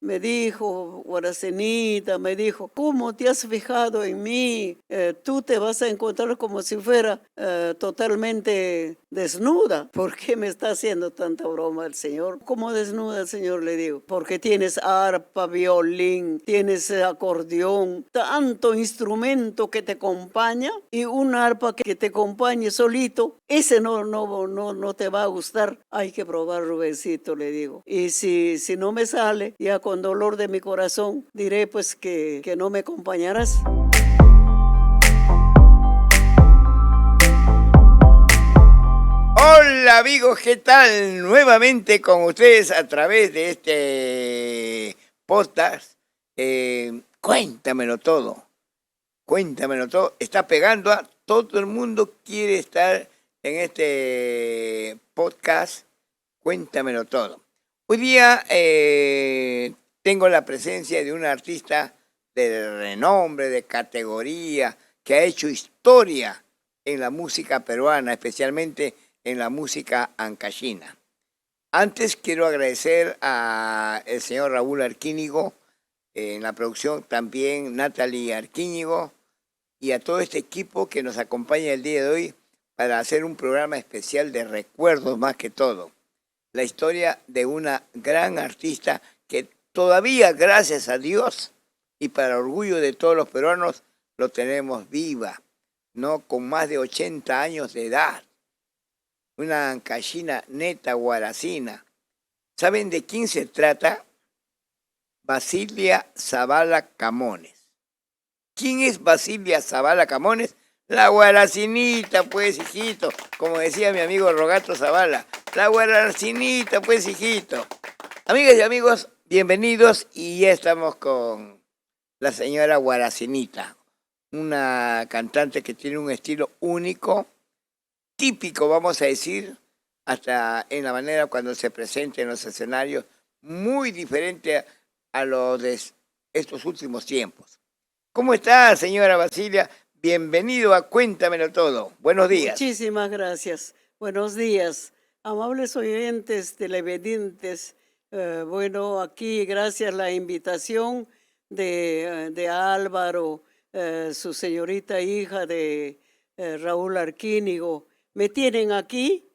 me dijo, Guaracenita, me dijo, ¿cómo te has fijado en mí? Tú te vas a encontrar como si fuera totalmente desnuda. ¿Por qué me está haciendo tanta broma el Señor? ¿Cómo desnuda el Señor? Le digo, porque tienes arpa, violín, tienes acordeón, tanto instrumento que te acompaña y un arpa que te acompañe solito, ese no te va a gustar. Hay que probar, Rubensito, le digo. Y si no me sale, ya con dolor de mi corazón, diré pues que no me acompañarás. Hola amigos, ¿qué tal? Nuevamente con ustedes a través de este podcast. Cuéntamelo todo, cuéntamelo todo. Está pegando a todo el mundo, quiere estar en este podcast. Cuéntamelo todo. Hoy día tengo la presencia de un artista de renombre, de categoría, que ha hecho historia en la música peruana, especialmente en la música ancashina. Antes quiero agradecer al señor Raúl Arquíñigo, en la producción también Natalie Arquíñigo, y a todo este equipo que nos acompaña el día de hoy para hacer un programa especial de recuerdos más que todo. La historia de una gran artista que todavía, gracias a Dios y para orgullo de todos los peruanos, lo tenemos viva, ¿no? Con más de 80 años de edad. Una ancashina neta guaracina. ¿Saben de quién se trata? Basilia Zavala Camones. ¿Quién es Basilia Zavala Camones? La guaracinita, pues, hijito. Como decía mi amigo Rogato Zavala. La guaracinita, pues, hijito. Amigas y amigos, bienvenidos. Y ya estamos con la señora Guaracinita. Una cantante que tiene un estilo único, típico, vamos a decir, hasta en la manera cuando se presenta en los escenarios, muy diferente a lo de estos últimos tiempos. ¿Cómo está, señora Basilia? Bienvenido a Cuéntamelo Todo. Buenos días. Muchísimas gracias. Buenos días, amables oyentes televidentes. Bueno, aquí gracias a la invitación de Álvaro, su señorita hija de Raúl Arquínigo. Me tienen aquí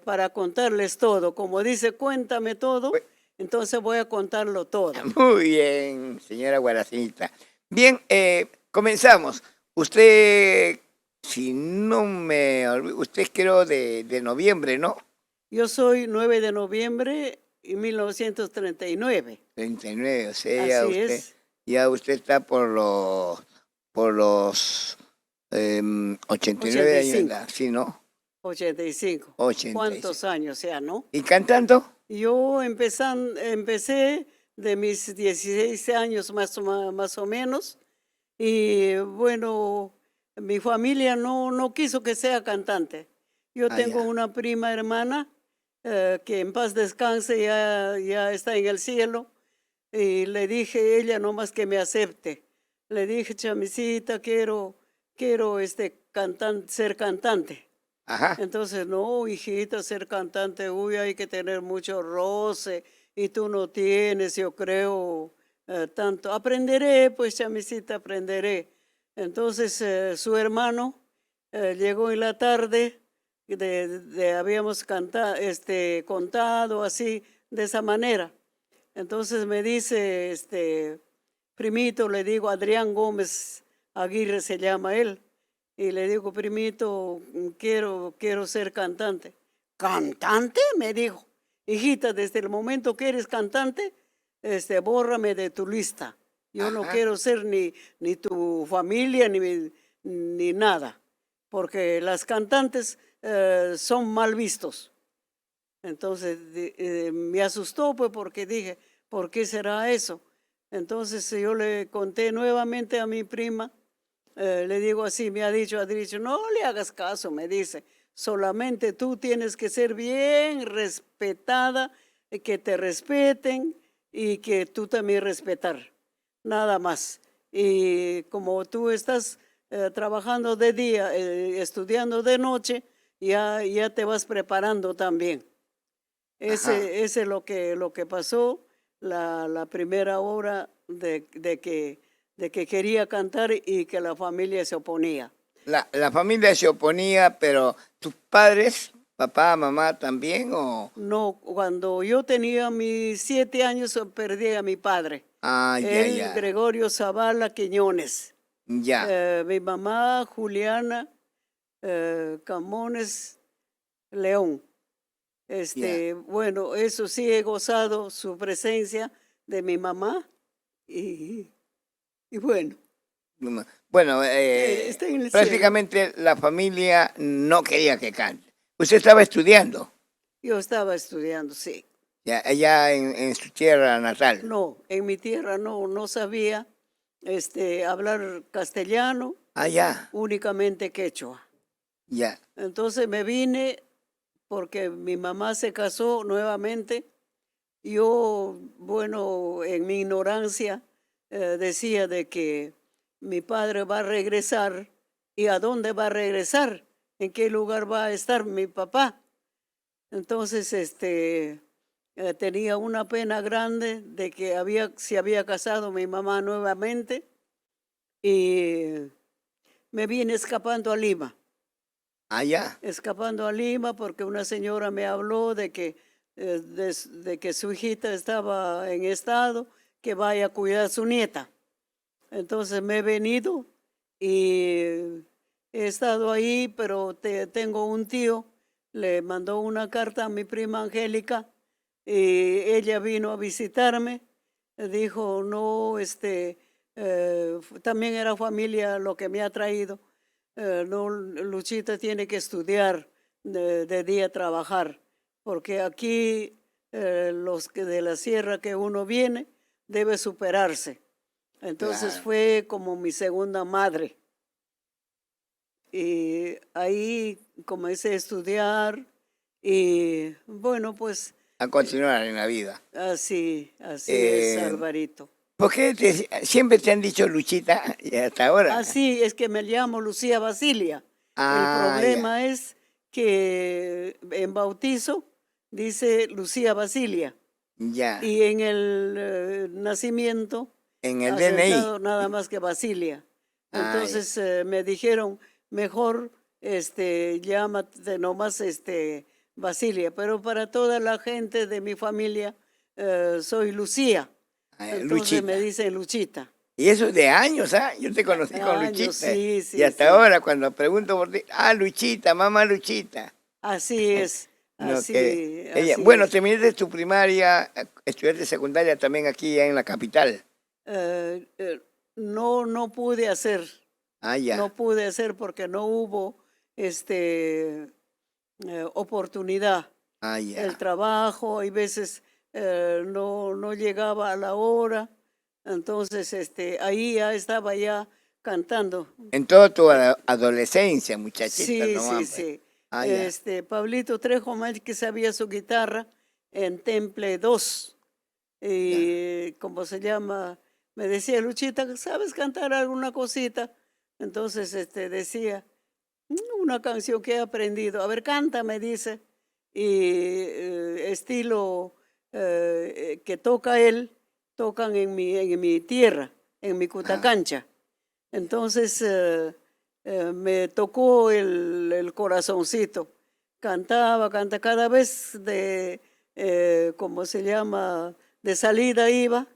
para contarles todo. Como dice, cuéntame todo, entonces voy a contarlo todo. Muy bien, señora Guaracinita. Bien, comenzamos. Usted, si no me olvido, usted es creo de noviembre, ¿no? Yo soy 9 de noviembre de 1939. 39, o sea, Así es. ya usted está por los 89 años de 85. edad, ¿sí, no? 85. 85. ¿Cuántos años ya, no? ¿Y cantando? Yo empecé de mis 16 años más o menos. Y bueno, mi familia no quiso que sea cantante. Yo tengo Ya. una prima hermana que en paz descanse, ya está en el cielo. Y le dije, ella nomás que me acepte. Le dije, chamisita, quiero ser cantante. Ajá. Entonces, no, hijita, ser cantante, uy, hay que tener mucho roce y tú no tienes, yo creo, tanto. Aprenderé, pues, chamisita, aprenderé. Entonces, su hermano llegó en la tarde, habíamos contado así, de esa manera. Entonces me dice, primito, le digo, Adrián Gómez Aguirre se llama él. Y le digo, primito, quiero ser cantante. ¿Cantante? Me dijo. Hijita, desde el momento que eres cantante, bórrame de tu lista. Yo no quiero ser ni tu familia, ni nada. Porque las cantantes son mal vistos. Entonces me asustó, pues, porque dije, ¿por qué será eso? Entonces yo le conté nuevamente a mi prima. Le digo así, ha dicho, no le hagas caso, me dice, solamente tú tienes que ser bien respetada, que te respeten y que tú también respetar, nada más. Y como tú estás trabajando de día, estudiando de noche, ya te vas preparando también. Ese es lo que pasó. la primera hora de que quería cantar y que la familia se oponía. La familia se oponía, pero tus padres, papá, mamá también, o... No, cuando yo tenía mis 7 años perdí a mi padre, Ah, ya, él ya, Gregorio Zavala Quiñones, ya, mi mamá Juliana Camones León. ya. Bueno, eso sí he gozado su presencia de mi mamá y, y bueno, Bueno, está en el cielo. prácticamente la familia no quería que cante. Usted estaba estudiando, Yo estaba estudiando, sí. ya, allá en su tierra natal. No, en mi tierra no sabía hablar castellano, Ah, ya, únicamente quechua. ya, Entonces me vine porque mi mamá se casó nuevamente. Yo, bueno, en mi ignorancia decía de que mi padre va a regresar. ¿Y a dónde va a regresar? ¿En qué lugar va a estar mi papá? Entonces, tenía una pena grande de que se había casado mi mamá nuevamente y me vine escapando a Lima. allá, Escapando a Lima porque una señora me habló de que su hijita estaba en estado, que vaya a cuidar a su nieta. Entonces me he venido y he estado ahí, pero tengo un tío, le mandó una carta a mi prima Angélica y ella vino a visitarme. Dijo, no, también era familia lo que me ha traído. No, Luchita tiene que estudiar, de día trabajar, porque aquí los que de la sierra que uno viene debe superarse. Entonces claro. fue como mi segunda madre. Y ahí comencé a estudiar y bueno, pues A continuar en la vida. así es, Eh, Alvarito. ¿Por qué siempre te han dicho Luchita y hasta ahora? Así es que me llamo Lucía Basilia. El Ah, ya, problema es que en bautizo dice Lucía Basilia ya. y en el nacimiento En el DNI. asentado nada más que Basilia. Ah, ya. Entonces me dijeron, mejor llámate nomás Basilia, pero para toda la gente de mi familia soy Lucía. Ah, ya, Entonces me Luchita. dicen Luchita. Y eso de años, ¿ah? Yo te conocí con Años, Luchita. sí, Y sí, hasta sí. ahora, cuando pregunto por ti, ah, Luchita, mamá Luchita. Así es, No, que ella, así bueno, es. terminaste tu primaria, estudiaste secundaria también aquí ya en la capital. Eh, eh, no pude hacer, Ah, ya, no pude hacer porque no hubo oportunidad. ah, El ya. trabajo, hay veces no llegaba a la hora, entonces ahí ya estaba ya cantando. En toda tu Eh, adolescencia, muchachita, Sí, sí, nomás, pues. sí. Ah, ya. Pablito Trejo más que sabía su guitarra en Temple 2. Ya. Y como se llama, me decía, Luchita, ¿sabes cantar alguna cosita? Entonces decía, una canción que he aprendido. A ver, canta, me dice. Y estilo que toca él, tocan en mi tierra, en mi Ah, Cutacancha. Entonces me tocó el corazoncito. Canta cada vez ¿cómo se llama? De salida iba.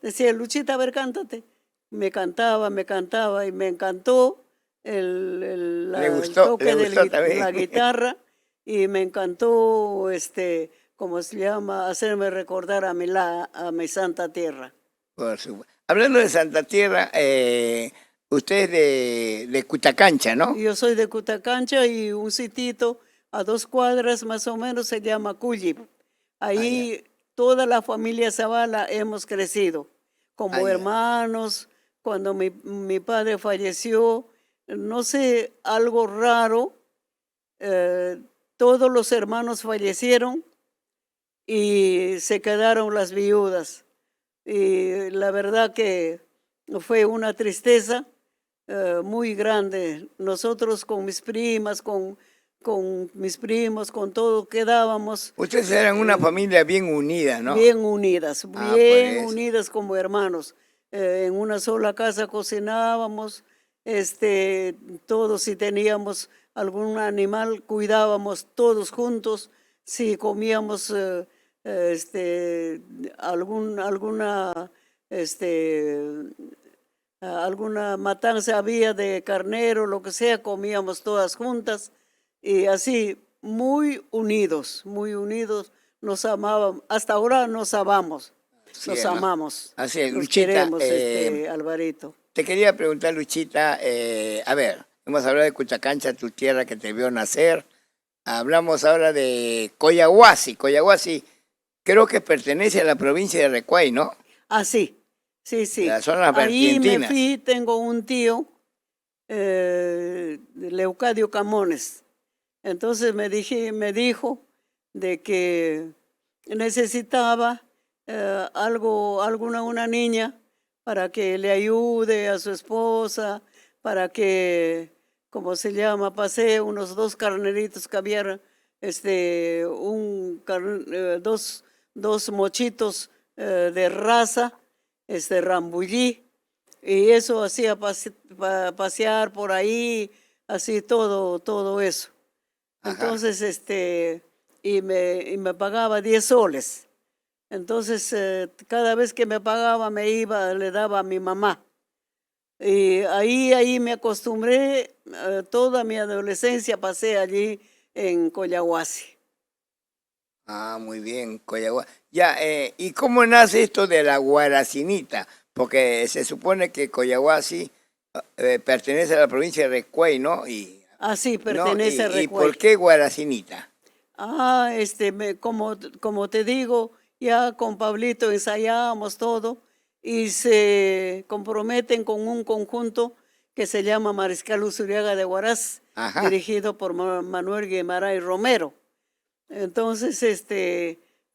Decía, Luchita, a ver, cántate. Me cantaba y me encantó el le toque de gustó también. la guitarra y me encantó, ¿cómo se llama? Hacerme recordar a mi santa tierra. Por supuesto. Hablando de Santa Tierra, usted es de Cutacancha, ¿no? Yo soy de Cutacancha y un sitito a 2 cuadras más o menos se llama Cuyip. Ah, ya, Ahí toda la familia Zavala hemos crecido ah, como ya. hermanos. Cuando mi padre falleció, no sé, algo raro, eh, todos los hermanos fallecieron y se quedaron las viudas. Y la verdad que fue una tristeza muy grande. Nosotros con mis primas, con mis primos, con todo, quedábamos Ustedes eran una familia bien unida, ¿no? bien unidas, Ah, bien pues. unidas como hermanos. En una sola casa cocinábamos, todos si teníamos algún animal, cuidábamos todos juntos. Si comíamos alguna, este, alguna matanza había de carnero, lo que sea, comíamos todas juntas y así muy unidos, nos amábamos, hasta ahora nos amamos, Sí, nos ¿no? amamos, Así es, nos Luchita, queremos, Alvarito. te quería preguntar, Luchita, a ver, hemos hablado de Cuchacancha, tu tierra que te vio nacer. Hablamos ahora de Coyahuasi. Coyahuasi creo que pertenece a la provincia de Recuay, ¿no? Ah, sí, sí, sí. Las zonas Ahí me vertientinas. fui, tengo un tío, Leucadio Camones. Entonces me dijo de que necesitaba una niña para que le ayude a su esposa, para que, ¿cómo se llama? Pasé unos 2 carneritos que había, dos mochitos de raza, rambullí, y eso hacía pasear por ahí, así todo eso. Ajá. Entonces, y me pagaba 10 soles. Entonces, cada vez que me pagaba, le daba a mi mamá. Y ahí me acostumbré, toda mi adolescencia pasé allí en Coyahuasi. Ah, muy bien, Coyahuasi. Ya, ¿y cómo nace esto de la guaracinita? Porque se supone que Coyahuasi pertenece a la provincia de Recuay, ¿no? Así ¿No? pertenece a ¿Y por Recuay. qué guaracinita? Ah, como te digo, ya con Pablito ensayábamos todo y se comprometen con un conjunto que se llama Mariscal Usuriaga de Huaraz, Ajá. dirigido por Manuel Guimaray Romero. Entonces,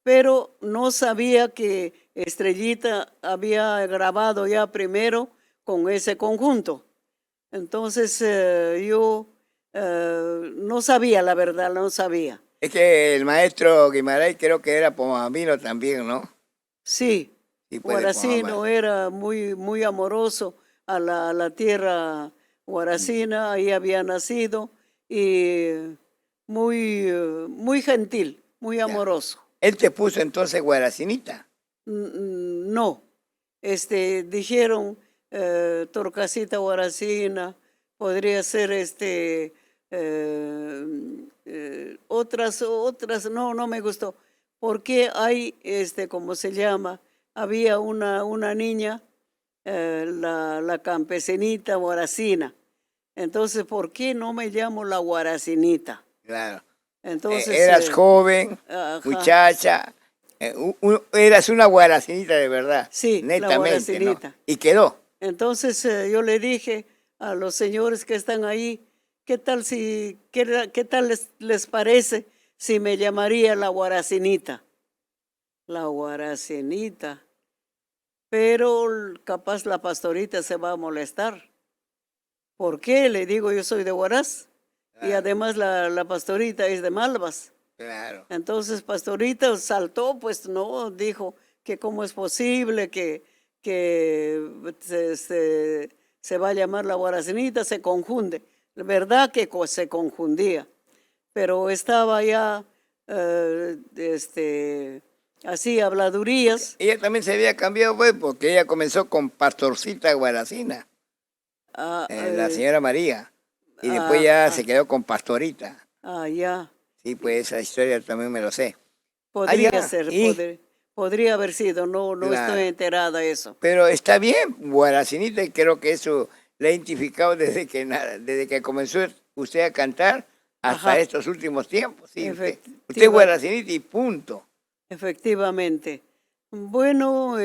pero no sabía que Estrellita había grabado ya primero con ese conjunto. Entonces, yo no sabía, la verdad, no sabía. Es que el maestro Guimarães creo que era pomambino también, ¿no? Sí, Sí, puede Guaracino pomamar. era muy amoroso a la tierra guaracina, ahí había nacido y muy gentil, muy Ya. amoroso. Él te puso entonces guaracinita. No, dijeron Torcasita Guaracina, podría ser otras, no me gustó, porque hay, ¿cómo se llama? Había una niña, la campesinita Guaracina, entonces, ¿por qué no me llamo la Guaracinita? Claro. Entonces, Eras joven, ajá, muchacha, eras una guaracinita de verdad, sí, la netamente, ¿no? Guaracinita. Y quedó. Entonces yo le dije a los señores que están ahí, qué tal les parece si me llamaría la Guaracinita? La Guaracinita. Pero capaz la pastorita se va a molestar. ¿Por qué? Le digo, yo soy de Huaraz. Y Claro, además la pastorita es de Malvas. claro. Entonces Pastorita saltó, pues no, dijo que cómo es posible que se va a llamar la Guaracinita, se confunde. ¿Verdad que se confundía? Pero estaba ya, así, habladurías. Ella también se había cambiado, pues, porque ella comenzó con Pastorcita Guaracina, Ah, la señora María, y después ah, ya ah, se quedó con Pastorita. ya. Sí, pues esa historia también me lo sé. Podría Allá, ser, y podría haber sido, no estoy claro. enterada de eso. Pero está bien, Guaracinita, y creo que eso le ha identificado desde que comenzó usted a cantar hasta Ajá, estos últimos tiempos. Sí, usted es efectiva, Guaracinita y punto. efectivamente. Bueno,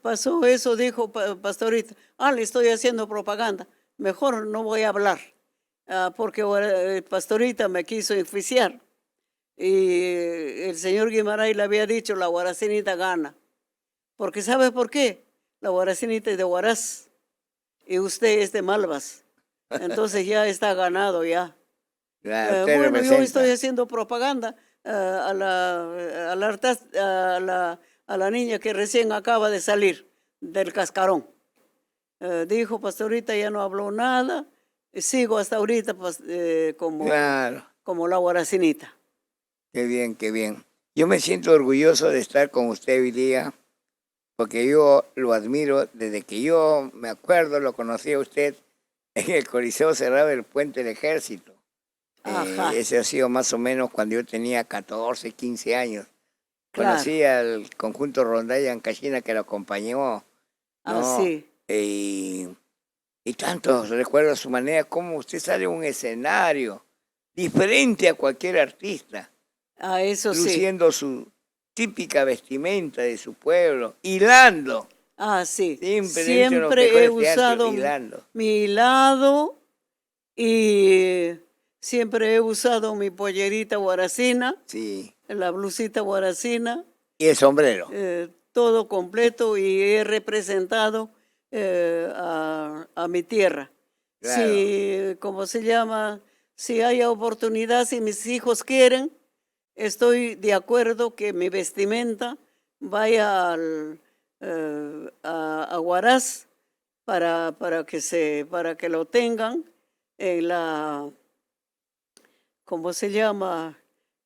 pasó eso, dijo Pastorita. Ah, le estoy haciendo propaganda. Mejor no voy a hablar, porque Pastorita me quiso enjuiciar. Y el señor Guimarães le había dicho, la Guaracinita gana. Porque ¿sabe por qué? La Guaracinita es de Huaraz y usted es de Malvas. Entonces ya está ganado ya. Claro, usted Bueno, yo estoy representa. haciendo propaganda a la niña que recién acaba de salir del cascarón. Dijo, pastorita, ya no habló nada, sigo hasta ahorita Claro, como la guaracinita. qué bien, qué bien. Yo me siento orgulloso de estar con usted hoy día, porque yo lo admiro desde que yo me acuerdo, lo conocí a usted en el Coliseo Cerrado del Puente del Ejército. Ajá, Ese ha sido más o menos cuando yo tenía 14, 15 años. claro, Conocí al conjunto Rondalla Ancashina que lo acompañó, ¿no? así, Y tantos recuerdo a su manera, cómo usted sale a un escenario diferente a cualquier artista, eso sí, luciendo su típica vestimenta de su pueblo, hilando, sí. simplemente en los Siempre he mejores teatros, usado hilando. mi lado y siempre he usado mi pollerita guaracina, Sí, la blusita guaracina, y el sombrero. todo completo y he representado a mi tierra. Claro, Si, ¿cómo se llama? Si hay oportunidad, si mis hijos quieren, estoy de acuerdo que mi vestimenta vaya a Huaraz para que lo tengan en ¿cómo se llama?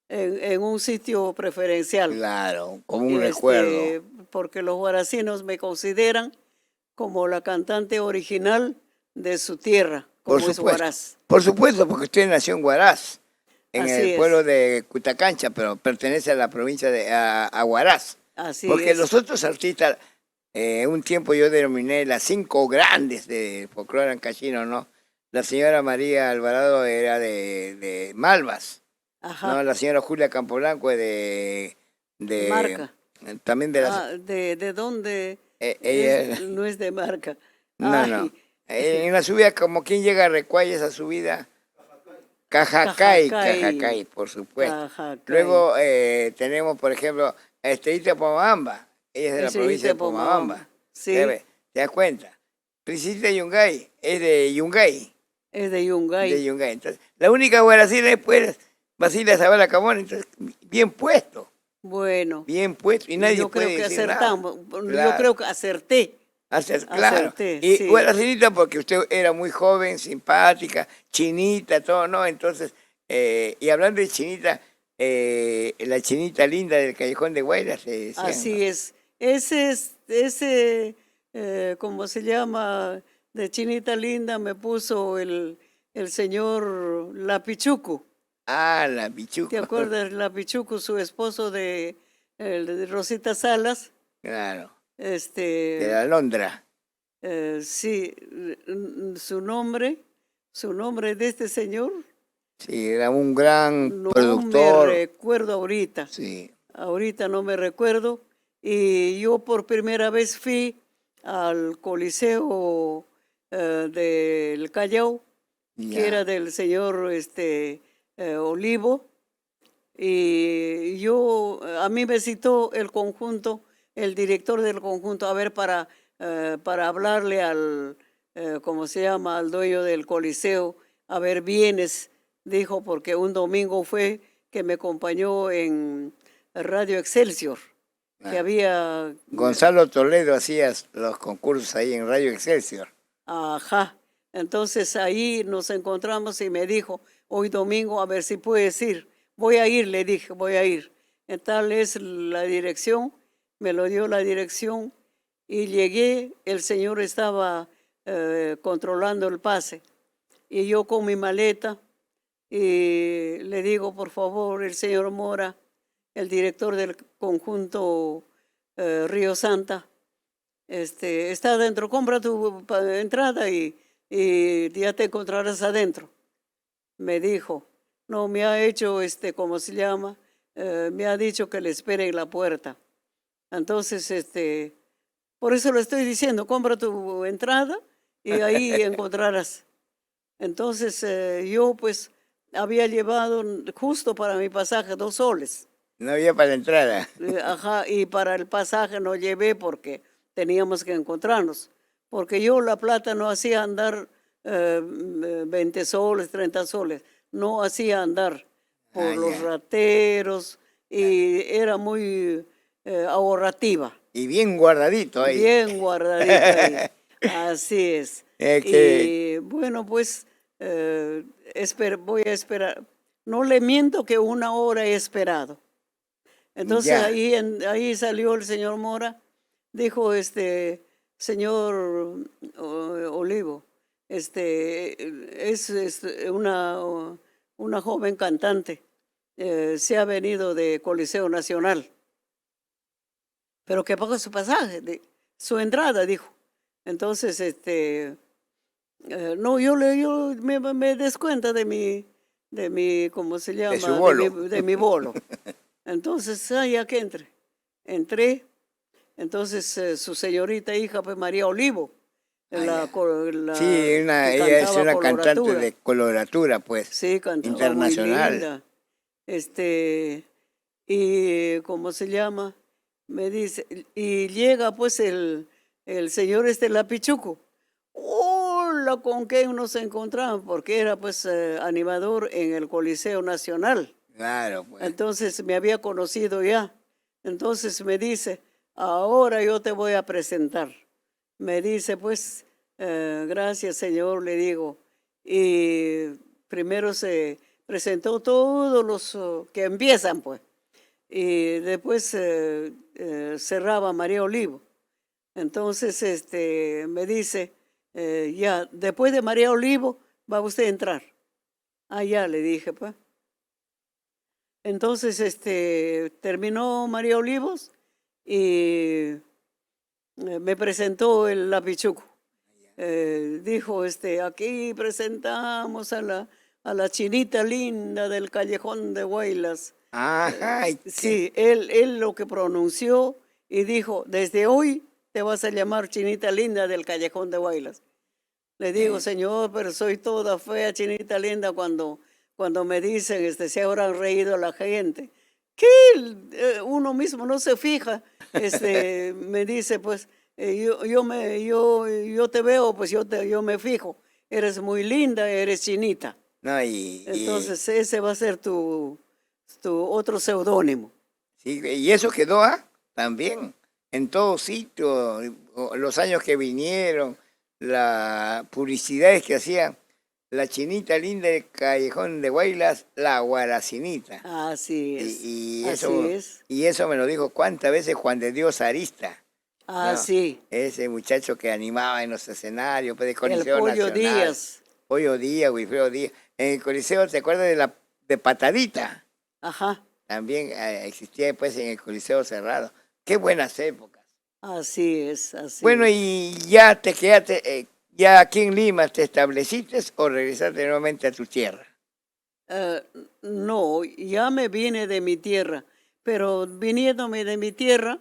En un sitio preferencial. claro, como un recuerdo. Porque los guaracinos me consideran como la cantante original de su tierra, Por como es supuesto, Huaraz. por supuesto, porque usted nació en Huaraz, en el Así pueblo es, de Cutacancha, pero pertenece a la provincia de a Huaraz. así Porque es, los otros artistas, un tiempo yo denominé las 5 grandes de folclore ancashino, ¿no? La señora María Alvarado era de Malvas, ¿no? ajá, La señora Julia Campoblanco es de marca. también de las... ¿De dónde es? ella, No es de marca. no, no. Ay, En la subida, como quien llega a Recuay, esa subida, Cajacay, Cajacay, Cajacay, por supuesto. Cajacay, Luego tenemos, por ejemplo, a Estelita Pomabamba. Ella es de la provincia Estrellita de de Pomabamba. Pomabamba. Sí, ¿Te das cuenta? Priscila Yungay es de Yungay, es de de Yungay. Yungay. Entonces, la única guaracina es pues Basilia Zavala Camón. Entonces, Bueno, bien puesto, y nadie yo puede creo que decir nada. acertamos. Yo Claro. creo que acerté, Claro. acerté, Y sí. guaracinita porque usted era muy joven, simpática, chinita, todo, ¿no? Entonces, y hablando de chinita, la chinita linda del Callejón de Guayra, se decían, ¿no? Así es. ¿Cómo se llama? De Chinita Linda me puso el señor Lapichucu. Ah, la ¿Te Pichuco, acuerdas? Lapichucu, su esposo de Rosita Salas. claro, de Este, la Londra. sí, su nombre de este señor, Sí, era un gran no me productor, recuerdo ahorita. sí, Ahorita no me recuerdo. Y yo por primera vez fui al Coliseo del Callao, que era ya. del señor Olivo. Y a mí me citó el conjunto, el director del conjunto, a ver, para hablarle ¿cómo se llama?, al dueño del Coliseo, a ver bienes, dijo, porque un domingo fue que me acompañó en Radio Excelsior, que Ah. había, Gonzalo Toledo hacía los concursos ahí en Radio Excelsior. ajá, entonces ahí nos encontramos y me dijo, hoy domingo, a ver si puedes ir. Voy a ir, le dije, voy a ir. Tal es la dirección, me lo dio la dirección y llegué, el señor estaba controlando el pase y yo con mi maleta y le digo, por favor, el señor Mora, el director del conjunto Río Santa, está adentro, compra tu entrada y ya te encontrarás adentro. Me dijo, no, me ha hecho, ¿cómo se llama? Me ha dicho que le espere en la puerta. Entonces, por eso lo estoy diciendo, compra tu entrada y ahí encontrarás. Entonces, yo pues había llevado justo para mi pasaje 2 soles. No había para la entrada. Ajá, y para el pasaje no llevé porque teníamos que encontrarnos. Porque yo la plata no hacía andar 20 soles, 30 soles. no hacía andar por Ah, los ya. rateros y era muy ahorrativa, Y bien guardadito ahí. bien guardadito ahí. Así es. Es que, Y bueno, pues voy a esperar. No le miento que 1 hora he esperado. Entonces ya, ahí salió el señor Mora, dijo señor Olivo, es una joven cantante, se ha venido de Coliseo Nacional, pero que pague su pasaje, su entrada, dijo. Entonces, no, yo me descuenta de mi, ¿cómo se de su llama? bolo. De mi bolo. Entonces, ya que entré, entonces su señorita hija, pues María Olivo, Ah, ya. Sí, la que ella es cantaba una cantante coloratura, de coloratura, pues, sí, cantaba muy internacional. linda, este, y ¿cómo se llama? Me dice, y llega pues el señor Lapichuco. Hola, ¿con quién nos encontramos? Porque era pues animador en el Coliseo Nacional. Claro, pues. Entonces me había conocido ya. Entonces me dice, ahora yo te voy a presentar. Me dice, pues, gracias Señor, le digo. Y primero se presentó todos los que empiezan, pues. Y después cerraba María Olivo. Entonces me dice, ya, después de María Olivo va usted a entrar. Ah, ya, le dije, pues. Entonces, terminó María Olivos y me presentó el Lapichuco. Dijo, aquí presentamos a la chinita linda del Callejón de Huaylas. Ajá, Sí, él lo que pronunció y dijo, desde hoy te vas a llamar chinita linda del Callejón de Huaylas. Le digo, eh, señor, pero soy toda fea, chinita linda, cuando me dicen, se habrán reído la gente. Que uno mismo no se fija, me dice, pues, yo te veo, pues yo me fijo, eres muy linda, eres chinita. no, Entonces ese va a ser tu otro seudónimo. sí, y eso quedó también en todo sitio, los años que vinieron, las publicidades que hacían, la chinita linda del Callejón de Guaylas, la guaracinita. Así Y, es, y así eso, es, y eso me lo dijo cuántas veces Juan de Dios Arista, ¿no? así, Ese muchacho que animaba en los escenarios, pues, de el Coliseo Pollo Nacional. Díaz, Pollo Díaz, Wilfredo Díaz. En el Coliseo, ¿te acuerdas de Patadita? ajá. También existía pues en el Coliseo cerrado. Qué buenas épocas. Así es, así Bueno, es. y ya te quedaste, ya aquí en Lima te estableciste o regresaste nuevamente a tu tierra. Eh, no, ya me vine de mi tierra, pero viniéndome de mi tierra,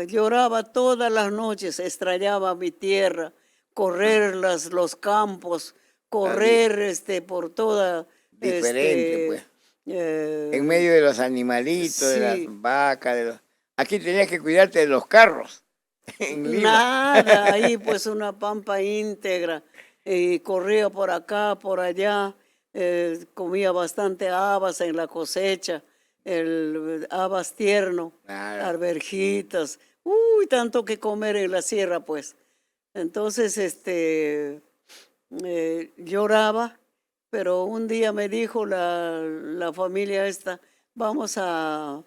lloraba todas las noches, extrañaba mi tierra, correr los campos, Ah, correr por toda, diferente, pues. En eh, medio de los animalitos, de las sí, vacas, aquí tenías que cuidarte de los carros en Lima. nada, ahí pues una pampa íntegra, y corría por acá, por allá, comía bastante habas en la cosecha, habas tierno, Claro. arvejitas, uy, tanto que comer en la sierra pues. Entonces, lloraba, pero un día me dijo la familia esta, vamos a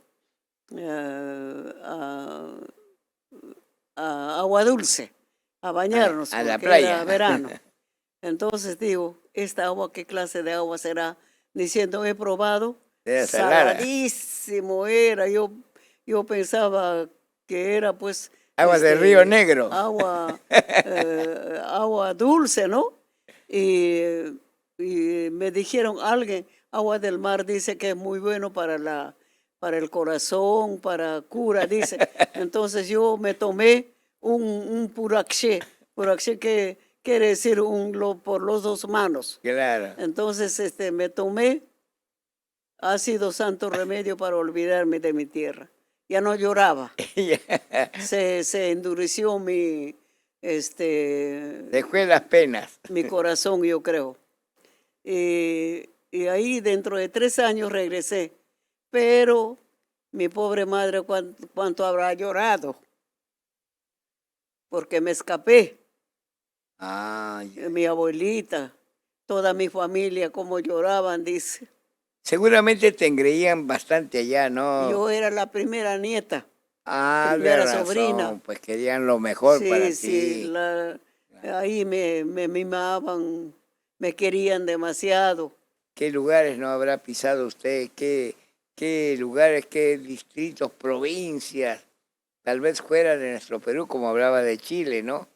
Agua Dulce, a bañarnos A la porque playa. era verano. Entonces digo, ¿esta agua qué clase de agua será? Diciendo, he probado, Era salada. saladísimo era. Yo pensaba que era pues Aguas del Río Negro. agua dulce, ¿no? Y, y me dijeron, alguien, agua del mar dice que es muy bueno para el corazón, para cura, dice. Entonces yo me tomé un puraxé, puraxé que quiere decir por los dos manos. Claro. Entonces me tomé, ha sido santo remedio para olvidarme de mi tierra. Ya no lloraba, se endureció Se fue las penas. mi corazón, yo creo. Y y ahí dentro de 3 años regresé. Pero mi pobre madre, cuánto habrá llorado, porque me escapé. Ah, ya. Mi abuelita, toda mi familia, como lloraban, dice. Seguramente te engreían bastante allá, ¿no? Yo era la primera nieta, Ah, de primera sobrina. razón, pues querían lo mejor para Sí, sí, ti. ahí me mimaban, me querían demasiado. ¿Qué lugares no habrá pisado usted? ¿Qué lugares, qué distritos, provincias? Tal vez fuera de nuestro Perú, como hablaba de Chile, ¿no?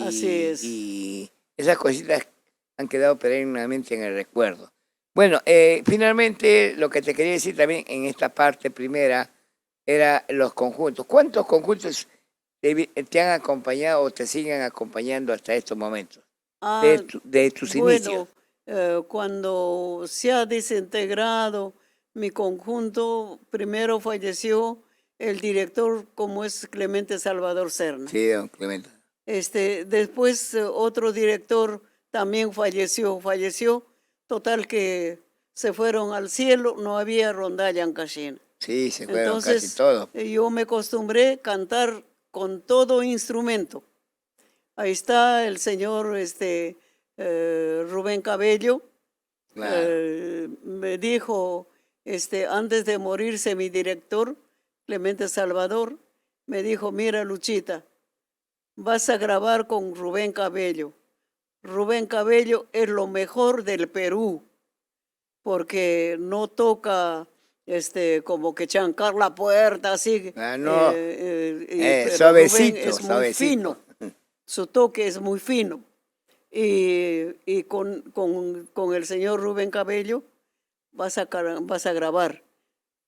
Así es. Y esas cositas han quedado perennemente en el recuerdo. Bueno, finalmente lo que te quería decir también en esta parte primera era los conjuntos. ¿Cuántos conjuntos te han acompañado o te siguen acompañando hasta estos momentos Ah, de tus inicios? bueno, cuando se ha desintegrado mi conjunto, primero falleció el director, como es Clemente Salvador Serna. Sí, don Clemente. Después otro director también falleció, total que se fueron al cielo, no había rondalla en Cachina. Sí, se fueron casi Entonces todos. yo me acostumbré a cantar con todo instrumento. Ahí está el señor Rubén Cabello, Claro. me dijo, antes de morirse mi director, Clemente Salvador, me dijo, mira Luchita, vas a grabar con Rubén Cabello. Rubén Cabello es lo mejor del Perú, porque no toca como que chancar la puerta así, Ah, no, pero Rubén suavecito, es muy suavecito. fino, su toque es muy fino. Y con el señor Rubén Cabello vas a grabar,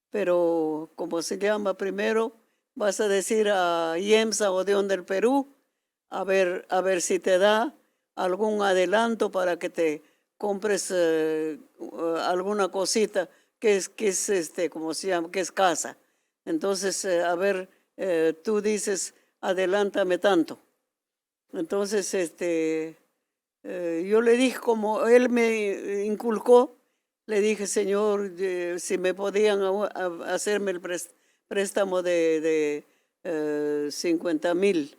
pero como se llama primero, vas a decir a IEMSA Odeón del Perú, a ver si te da algún adelanto para que te compres alguna cosita que es ¿cómo se llama? Que es casa. Entonces, a ver, tú dices, adelántame tanto. Entonces, yo le dije, como él me inculcó, le dije, señor, si me podían hacerme el préstamo de 50,000.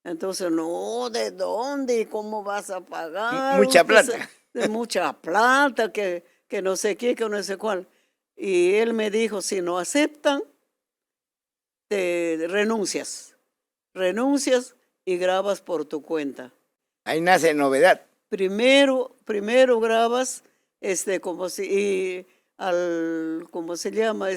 Entonces, no, ¿de dónde? ¿Y cómo vas a pagar? Mucha Usted plata. de mucha plata, que no sé qué, que no sé cuál. Y él me dijo, si no aceptan, te renuncias y grabas por tu cuenta. Ahí nace novedad. Primero grabas, como si, ¿cómo se llama?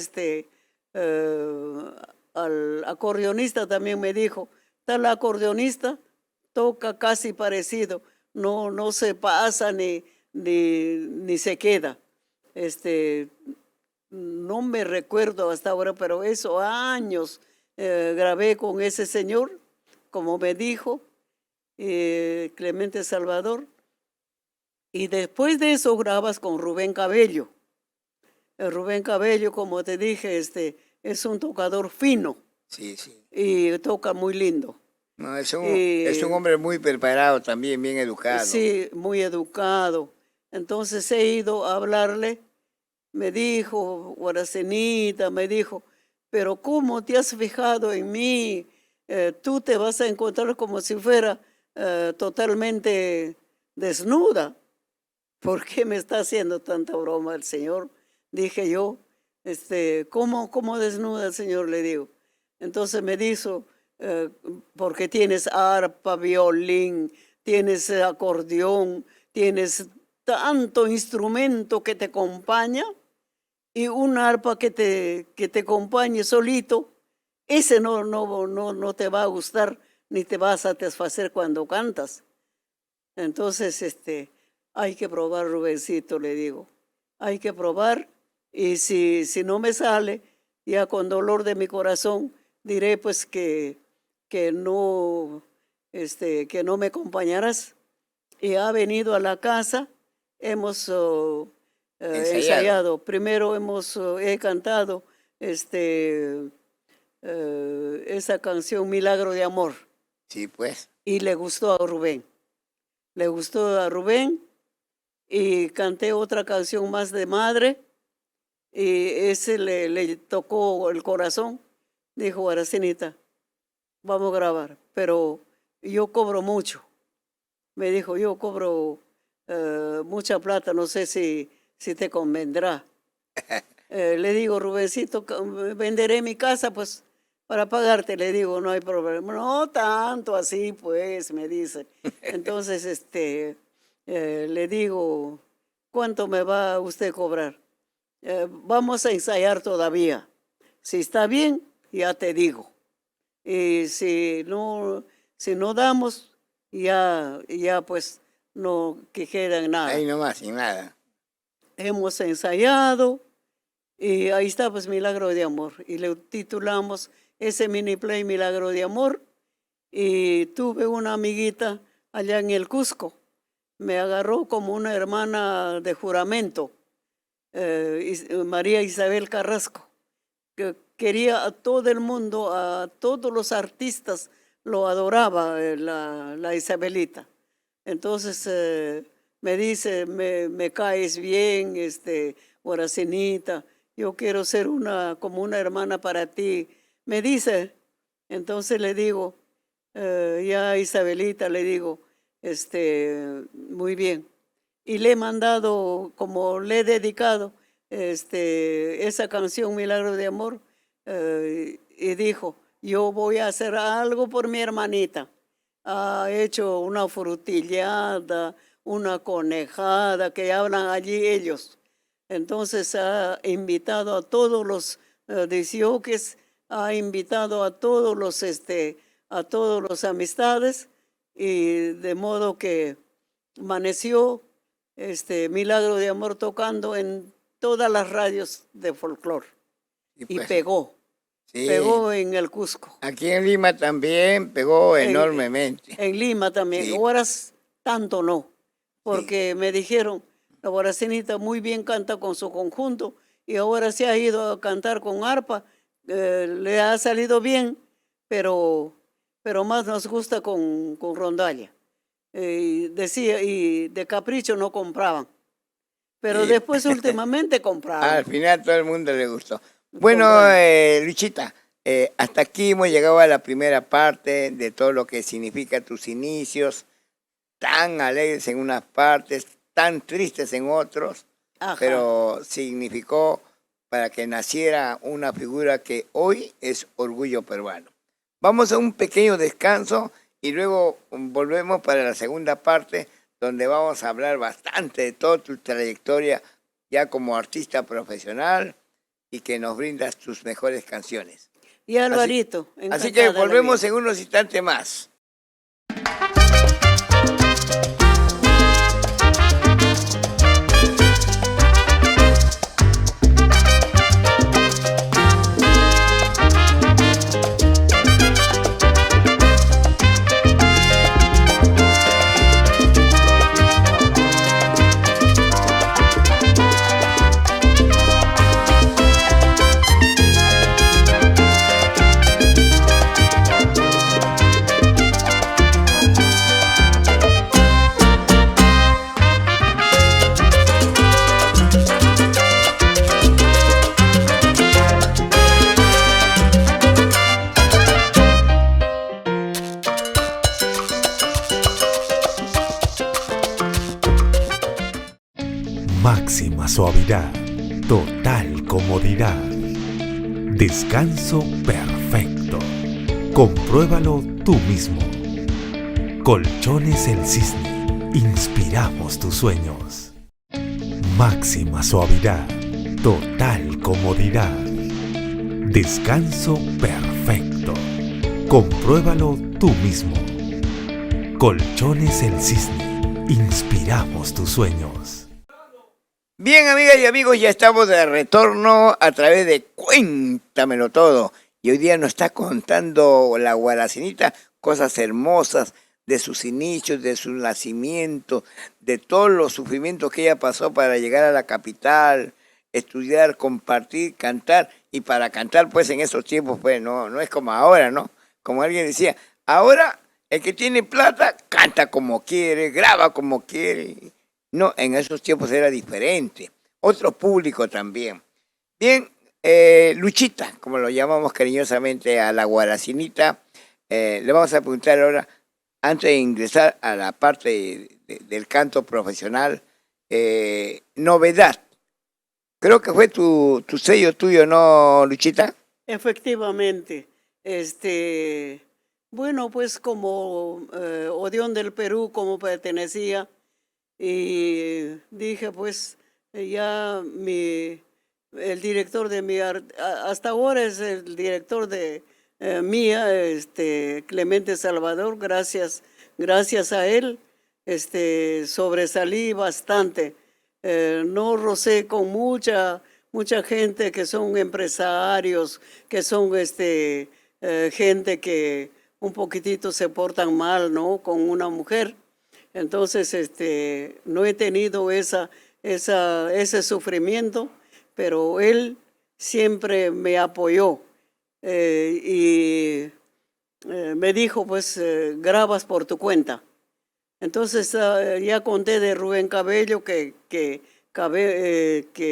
Al acordeonista también me dijo, tal acordeonista toca casi parecido, no se pasa ni se queda. Este, no me recuerdo hasta ahora, pero eso años grabé con ese señor, como me dijo Clemente Salvador. Y después de eso grabas con Rubén Cabello. El Rubén Cabello, como te dije, es un tocador fino Sí, sí. y toca muy lindo. No, es un Y, hombre muy preparado también, bien educado. sí, muy educado. Entonces he ido a hablarle, me dijo, Guaracenita, me dijo, pero ¿cómo te has fijado en mí? Tú te vas a encontrar como si fuera totalmente desnuda. ¿Por qué me está haciendo tanta broma el Señor? Dije yo, ¿cómo desnuda el Señor? Le digo. Entonces me dijo, eh, porque tienes arpa, violín, tienes acordeón, tienes tanto instrumento que te acompaña y un arpa que te acompañe solito, ese no te va a gustar ni te va a satisfacer cuando cantas. Entonces, hay que probar, Rubencito, le digo. Hay que probar y si no me sale, ya con dolor de mi corazón, diré pues que no, que no me acompañarás. Y ha venido a la casa, hemos Ensayado. ensayado. Primero he cantado esa canción Milagro de Amor Sí, pues. y le gustó a Rubén. Le gustó a Rubén y canté otra canción más de madre y ese le tocó el corazón. Dijo, Guaracinita, vamos a grabar, pero yo cobro mucho. Me dijo, yo cobro mucha plata, no sé si te convendrá. Le digo, Rubencito, venderé mi casa pues para pagarte. Le digo, no hay problema. No tanto así pues, me dice. Entonces, le digo, ¿cuánto me va usted a cobrar? Vamos a ensayar todavía. Si está bien, ya te digo. Y si no damos, ya pues no que queda en nada. Ahí nomás, sin nada. Hemos ensayado y ahí está pues Milagro de Amor. Y le titulamos ese mini play Milagro de Amor. Y tuve una amiguita allá en el Cusco. Me agarró como una hermana de juramento, María Isabel Carrasco, que quería a todo el mundo, a todos los artistas, lo adoraba la Isabelita. Entonces me dice, me caes bien, Guaracinita, yo quiero ser como una hermana para ti. Me dice, entonces le digo, ya Isabelita, le digo, muy bien. Y le he mandado, como le he dedicado esa canción Milagro de Amor, y dijo, yo voy a hacer algo por mi hermanita. Ha hecho una frutillada, una conejada, que hablan allí ellos. Entonces ha invitado a todos los disjoques, ha invitado a todos los amistades, y de modo que amaneció Milagro de Amor tocando en todas las radios de folclore. Y pues, pegó. sí. Pegó en el Cusco. Aquí en Lima también pegó enormemente. En Lima también. Sí. Ahora tanto no, porque me dijeron, la Guaracinita muy bien canta con su conjunto y ahora se ha ido a cantar con arpa, le ha salido bien, pero más nos gusta con rondalla. Decía, y de capricho no compraban, pero Sí. después últimamente compraban. Al final todo el mundo le gustó. Bueno, Luchita, hasta aquí hemos llegado a la primera parte de todo lo que significa tus inicios, tan alegres en unas partes, tan tristes en otros, Ajá. pero significó para que naciera una figura que hoy es orgullo peruano. Vamos a un pequeño descanso y luego volvemos para la segunda parte, donde vamos a hablar bastante de toda tu trayectoria ya como artista profesional y que nos brindas tus mejores canciones. Y Alvarito. Así que volvemos en unos instantes más. Máxima suavidad, total comodidad, descanso perfecto. Compruébalo tú mismo. Colchones El Cisne, inspiramos tus sueños. Máxima suavidad, total comodidad, descanso perfecto. Compruébalo tú mismo. Colchones El Cisne, inspiramos tus sueños. Bien, amigas y amigos, ya estamos de retorno a través de Cuéntamelo Todo. Y hoy día nos está contando la Guaracinita cosas hermosas de sus inicios, de su nacimiento, de todos los sufrimientos que ella pasó para llegar a la capital, estudiar, compartir, cantar. Y para cantar, pues en esos tiempos, pues no es como ahora, ¿no? Como alguien decía, ahora el que tiene plata canta como quiere, graba como quiere. No, en esos tiempos era diferente. Otro público también. Bien, Luchita, como lo llamamos cariñosamente a la guaracinita, le vamos a preguntar ahora, antes de ingresar a la parte del canto profesional, novedad. Creo que fue tu sello tuyo, ¿no, Luchita? Efectivamente, bueno, pues como Odeón del Perú, como pertenecía, y dije, pues ya el director de hasta ahora es el director de mía, Clemente Salvador, gracias a él, sobresalí bastante. No rocé con mucha gente que son empresarios, que son gente que un poquitito se portan mal, ¿no? Con una mujer. Entonces, no he tenido ese sufrimiento, pero él siempre me apoyó y me dijo, pues, grabas por tu cuenta. Entonces, ya conté de Rubén Cabello que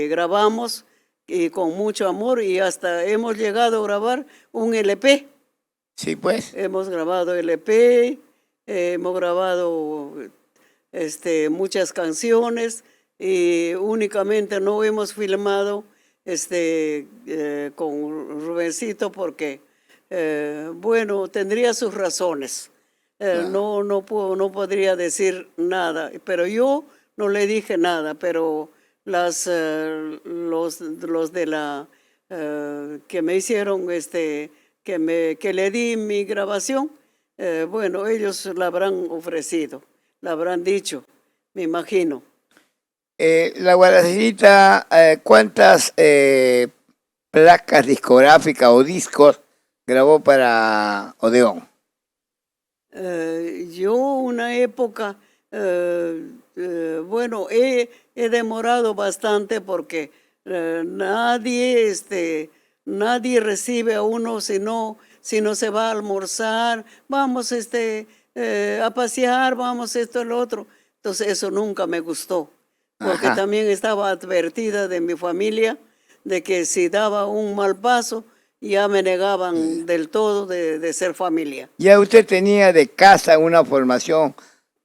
grabamos y con mucho amor y hasta hemos llegado a grabar un LP. Sí, pues. Hemos grabado LP, hemos grabado muchas canciones y únicamente no hemos filmado con Rubencito porque, bueno, tendría sus razones. No podría decir nada, pero yo no le dije nada, pero los de la que me hicieron que le di mi grabación, bueno, ellos la habrán ofrecido, la habrán dicho, me imagino. La guaracinita, ¿cuántas placas discográficas o discos grabó para Odeón? Yo una época, bueno, he demorado bastante porque nadie recibe a uno si no se va a almorzar, vamos a pasear, vamos esto, lo otro. Entonces eso nunca me gustó, porque Ajá. también estaba advertida de mi familia de que si daba un mal paso, ya me negaban del todo de ser familia. Ya usted tenía de casa una formación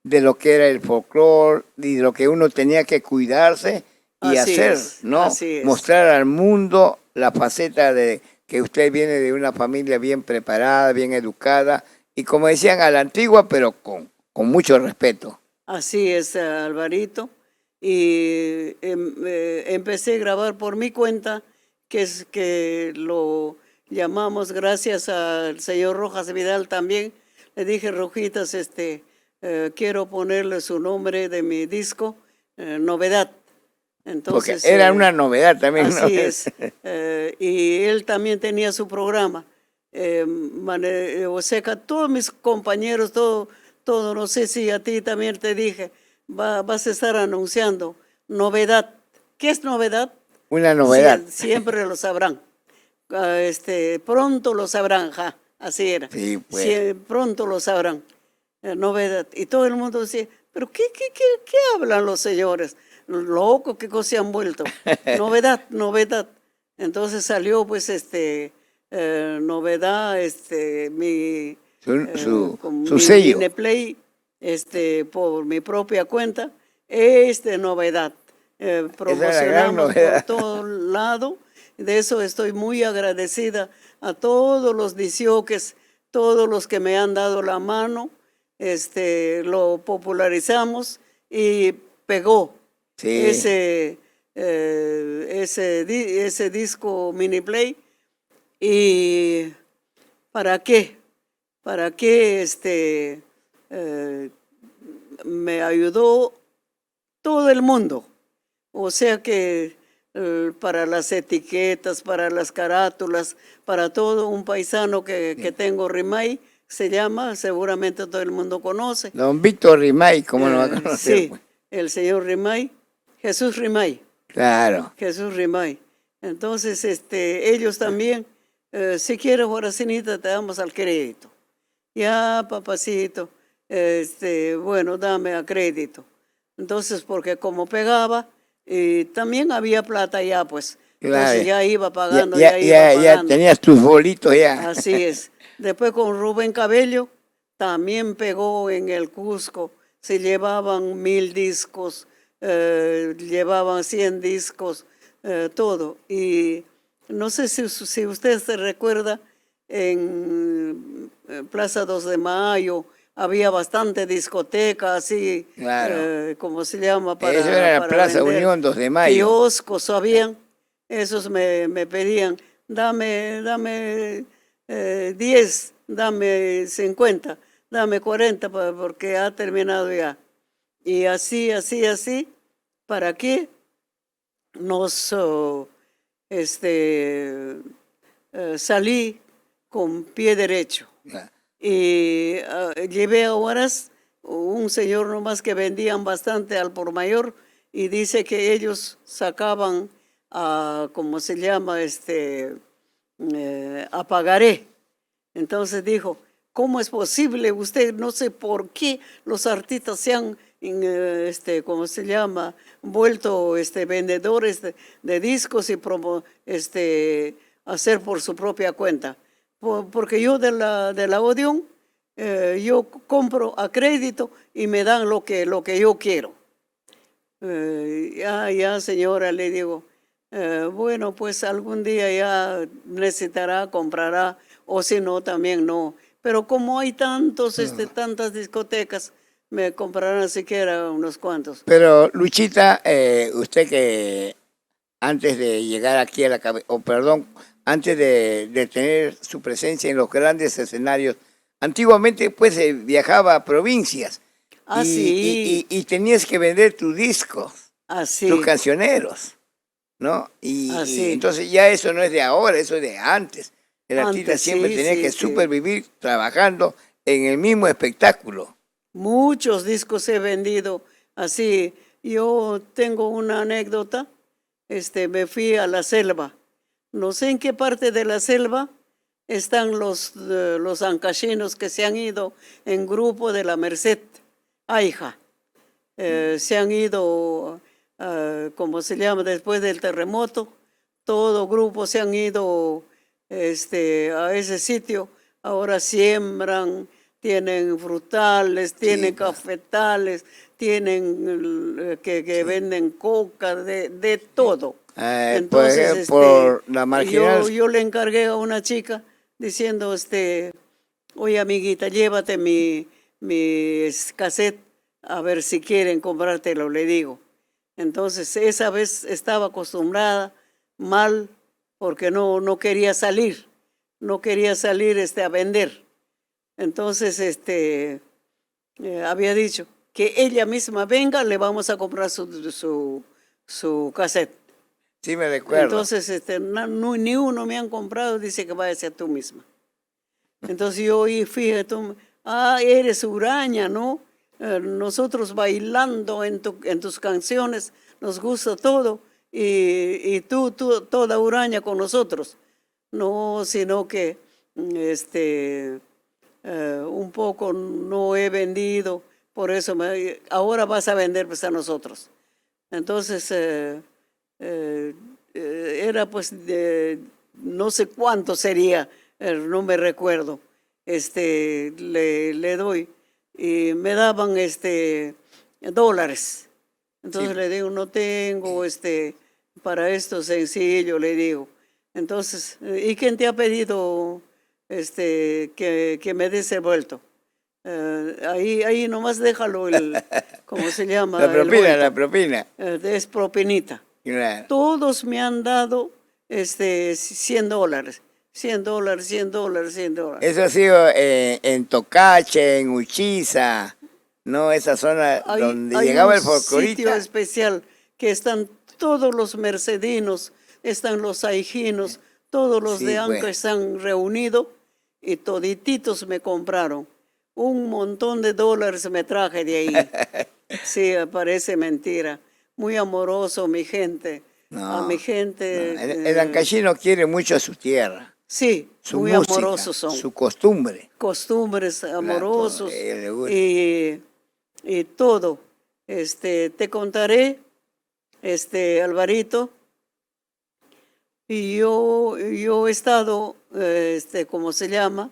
de lo que era el folclore y de lo que uno tenía que cuidarse y hacer, ¿no? así es. Mostrar al mundo la faceta de que usted viene de una familia bien preparada, bien educada y como decían a la antigua, pero con mucho respeto. Así es, Alvarito. Y empecé a grabar por mi cuenta, que lo llamamos gracias al señor Rojas Vidal también. Le dije, Rojitas, quiero ponerle su nombre de mi disco, Novedad. Entonces, porque era una novedad también, ¿no? así es. Y él también tenía su programa. O sea, que todos mis compañeros, todo, no sé si a ti también te dije, vas a estar anunciando novedad. ¿Qué es novedad? Una novedad. Siempre lo sabrán. Pronto lo sabrán, ja, así era. Sí, pues. Pronto lo sabrán. Novedad. Y todo el mundo decía, ¿pero qué hablan los señores? Loco, qué cosa se han vuelto. Novedad. Entonces salió pues novedad, con su mi sello. Cineplay, por mi propia cuenta, novedad. Promocionamos por todo lado. De eso estoy muy agradecida a todos los disjoques, todos los que me han dado la mano. Lo popularizamos y pegó. Sí. Ese disco mini play. ¿Y para qué? ¿Para qué me ayudó todo el mundo? O sea que para las etiquetas, para las carátulas, para todo un paisano que tengo, Rimay, se llama, seguramente todo el mundo conoce. Don Víctor Rimay, ¿cómo lo va a conocer? Sí, pues? El señor Rimay, Jesús Rimay. Claro. Jesús Rimay. Entonces, ellos también, si quieres, Guaracinita, te damos al crédito. Ya, papacito, bueno, dame a crédito. Entonces, porque como pegaba, y también había plata ya, pues. Claro. Entonces ya iba pagando, Ya pagando. tenías tus bolitos ya. Así es. Después con Rubén Cabello también pegó en el Cusco. Se llevaban 1000 discos, llevaban 100 discos, todo. Y no sé si usted se recuerda, en Plaza 2 de Mayo había bastante discoteca, así, Claro. ¿cómo se llama? Eso era la para Plaza vender. Unión 2 de Mayo. Kioscos habían, esos me pedían, dame 10, dame 50, dame 40, porque ha terminado ya. Y así, ¿para qué? Nos salí con pie derecho. Ah, Y llevé a Huaraz un señor nomás que vendían bastante al por mayor y dice que ellos sacaban ¿cómo se llama? A pagaré. Entonces dijo, ¿cómo es posible? Usted no sé por qué los artistas se han, ¿cómo se llama? Vuelto vendedores de discos y hacer por su propia cuenta. Porque yo de la Odeón, yo compro a crédito y me dan lo que yo quiero. Ya, señora, le digo, bueno, pues algún día ya necesitará, comprará, o si no, también no. Pero como hay tantas discotecas, me comprarán siquiera unos cuantos. Pero Luchita, usted que antes de llegar aquí a la cabeza, o perdón, antes de tener su presencia en los grandes escenarios, antiguamente pues viajaba a provincias Sí, y tenías que vender tus discos, tus así, cancioneros, ¿no? Y así. entonces ya eso no es de ahora, eso es de antes. El artista Antes, siempre sí, tenía sí, que sí. supervivir trabajando en el mismo espectáculo. Muchos discos he vendido así. Yo tengo una anécdota. Me fui a la selva. No sé en qué parte de la selva están los ancachinos que se han ido en grupo de la Merced, Aija. Se han ido, ¿cómo se llama? Después del terremoto, todo grupo se han ido a ese sitio. Ahora siembran, tienen frutales, Sí, tienen cafetales, tienen que venden coca, de todo. Entonces, por la marginal. yo le encargué a una chica diciendo, oye, amiguita, llévate mi cassette a ver si quieren comprártelo, le digo. Entonces, esa vez estaba acostumbrada mal porque no quería salir, a vender. Entonces, había dicho que ella misma venga, le vamos a comprar su cassette. Sí, me recuerdo. Entonces, ni uno me han comprado, dice que vaya a ser tú misma. Entonces yo fui, eres Uraña, ¿no? Nosotros bailando en tus canciones, nos gusta todo, y tú, toda Uraña con nosotros. No, sino que un poco no he vendido, por eso ahora vas a vender pues a nosotros. Entonces, era pues de no sé cuánto sería, no me recuerdo, le doy, y me daban dólares. Entonces Sí. le digo, no tengo para esto sencillo, le digo. Entonces, ¿y quién te ha pedido que me des el vuelto? Ahí nomás déjalo ¿cómo se llama? La propina, el la vuelto. propina. Es propinita. Claro. Todos me han dado $100, $100. Eso ha sido en Tocache, en Uchiza, ¿no? Esa zona donde Hay llegaba un el sitio folclorista. especial que están todos los mercedinos, están los aijinos, todos los Sí, de Anca pues. están reunidos y todititos me compraron. Un montón de dólares me traje de ahí. Sí, parece mentira. Muy amoroso mi gente. A mi No, gente, no. El ancashino quiere mucho a su tierra, sí, su muy música, amorosos son. su costumbre. Costumbres Claro, todo, amorosos le gusta. y todo. te contaré, Alvarito, y yo he estado, ¿cómo se llama?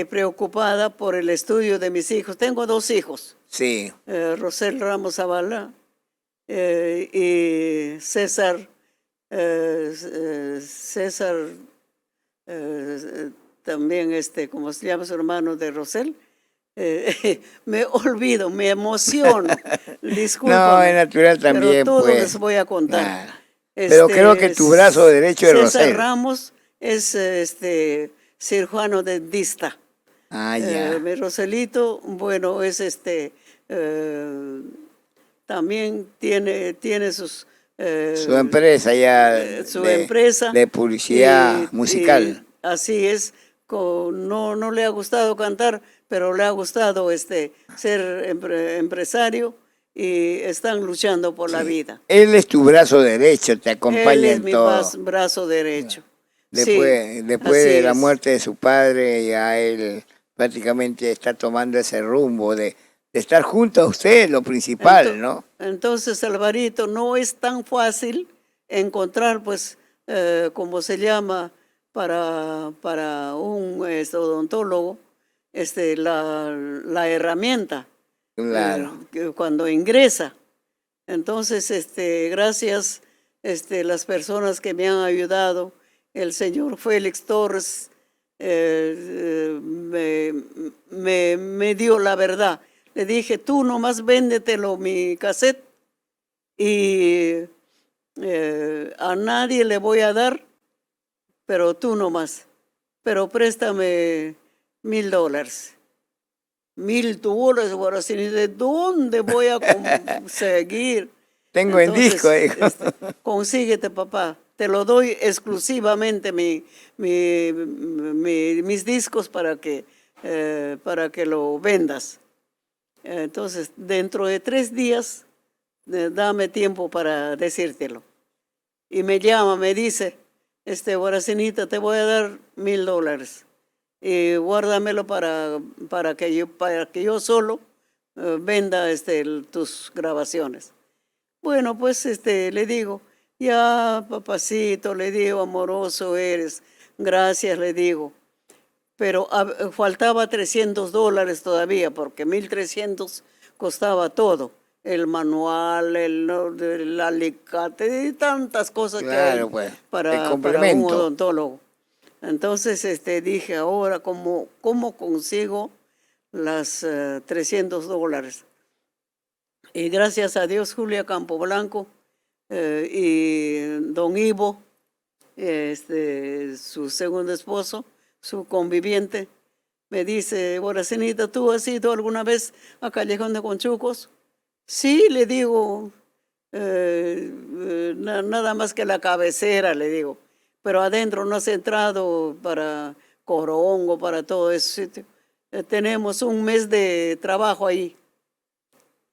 Preocupada por el estudio de mis hijos. Tengo 2 hijos, Sí, Rosel Ramos Zavala y César, César, también, ¿cómo se llama su hermano de Rosel? Me olvido, me emociono, no, discúlpame, es natural pero también, todo pues. les voy a contar. Claro. Pero creo que tu brazo derecho es César Rosel. Ramos es cirujano dentista. Ah, ya. Mi Roselito, bueno, es también tiene sus Su empresa ya su empresa de publicidad musical. así es, no le ha gustado cantar, pero le ha gustado ser empresario y están luchando por la Sí. vida. Él es tu brazo derecho, te Él acompaña es en mi todo. brazo derecho. Después así de la es. muerte de su padre, ya él prácticamente está tomando ese rumbo de estar junto a usted, lo principal, ¿no? Entonces, Alvarito, no es tan fácil encontrar, pues, como se llama, para un odontólogo, la herramienta Claro. cuando ingresa. Entonces, gracias las personas que me han ayudado, el señor Félix Torres me dio la verdad. Le dije, tú nomás véndetelo mi cassette y a nadie le voy a dar, pero tú nomás. Pero préstame $1,000. $1,000, Guaracini, ¿de dónde voy a conseguir? Tengo en disco, dijo. Consíguete, papá. Te lo doy exclusivamente mis discos para que lo vendas. Entonces, dentro de 3 días, dame tiempo para decírtelo. Y me llama, me dice, Guaracinita, te voy a dar $1,000. Y guárdamelo para que yo solo venda tus grabaciones. Bueno, pues le digo, ya papacito, le digo, amoroso eres, gracias, le digo. Pero faltaba $300 todavía, porque 1,300 costaba todo. El manual, el alicate y tantas cosas Claro, que pues, hay el para un complemento. odontólogo. Entonces dije, ahora, ¿cómo consigo las $300? Y gracias a Dios, Julia Campoblanco y don Ivo, su segundo esposo, su conviviente, me dice, Boracinita, ¿tú has ido alguna vez a Callejón de Conchucos? Sí, le digo, nada más que la cabecera, le digo, pero adentro no has entrado para Corongo, para todo ese sitio. Tenemos un mes de trabajo ahí.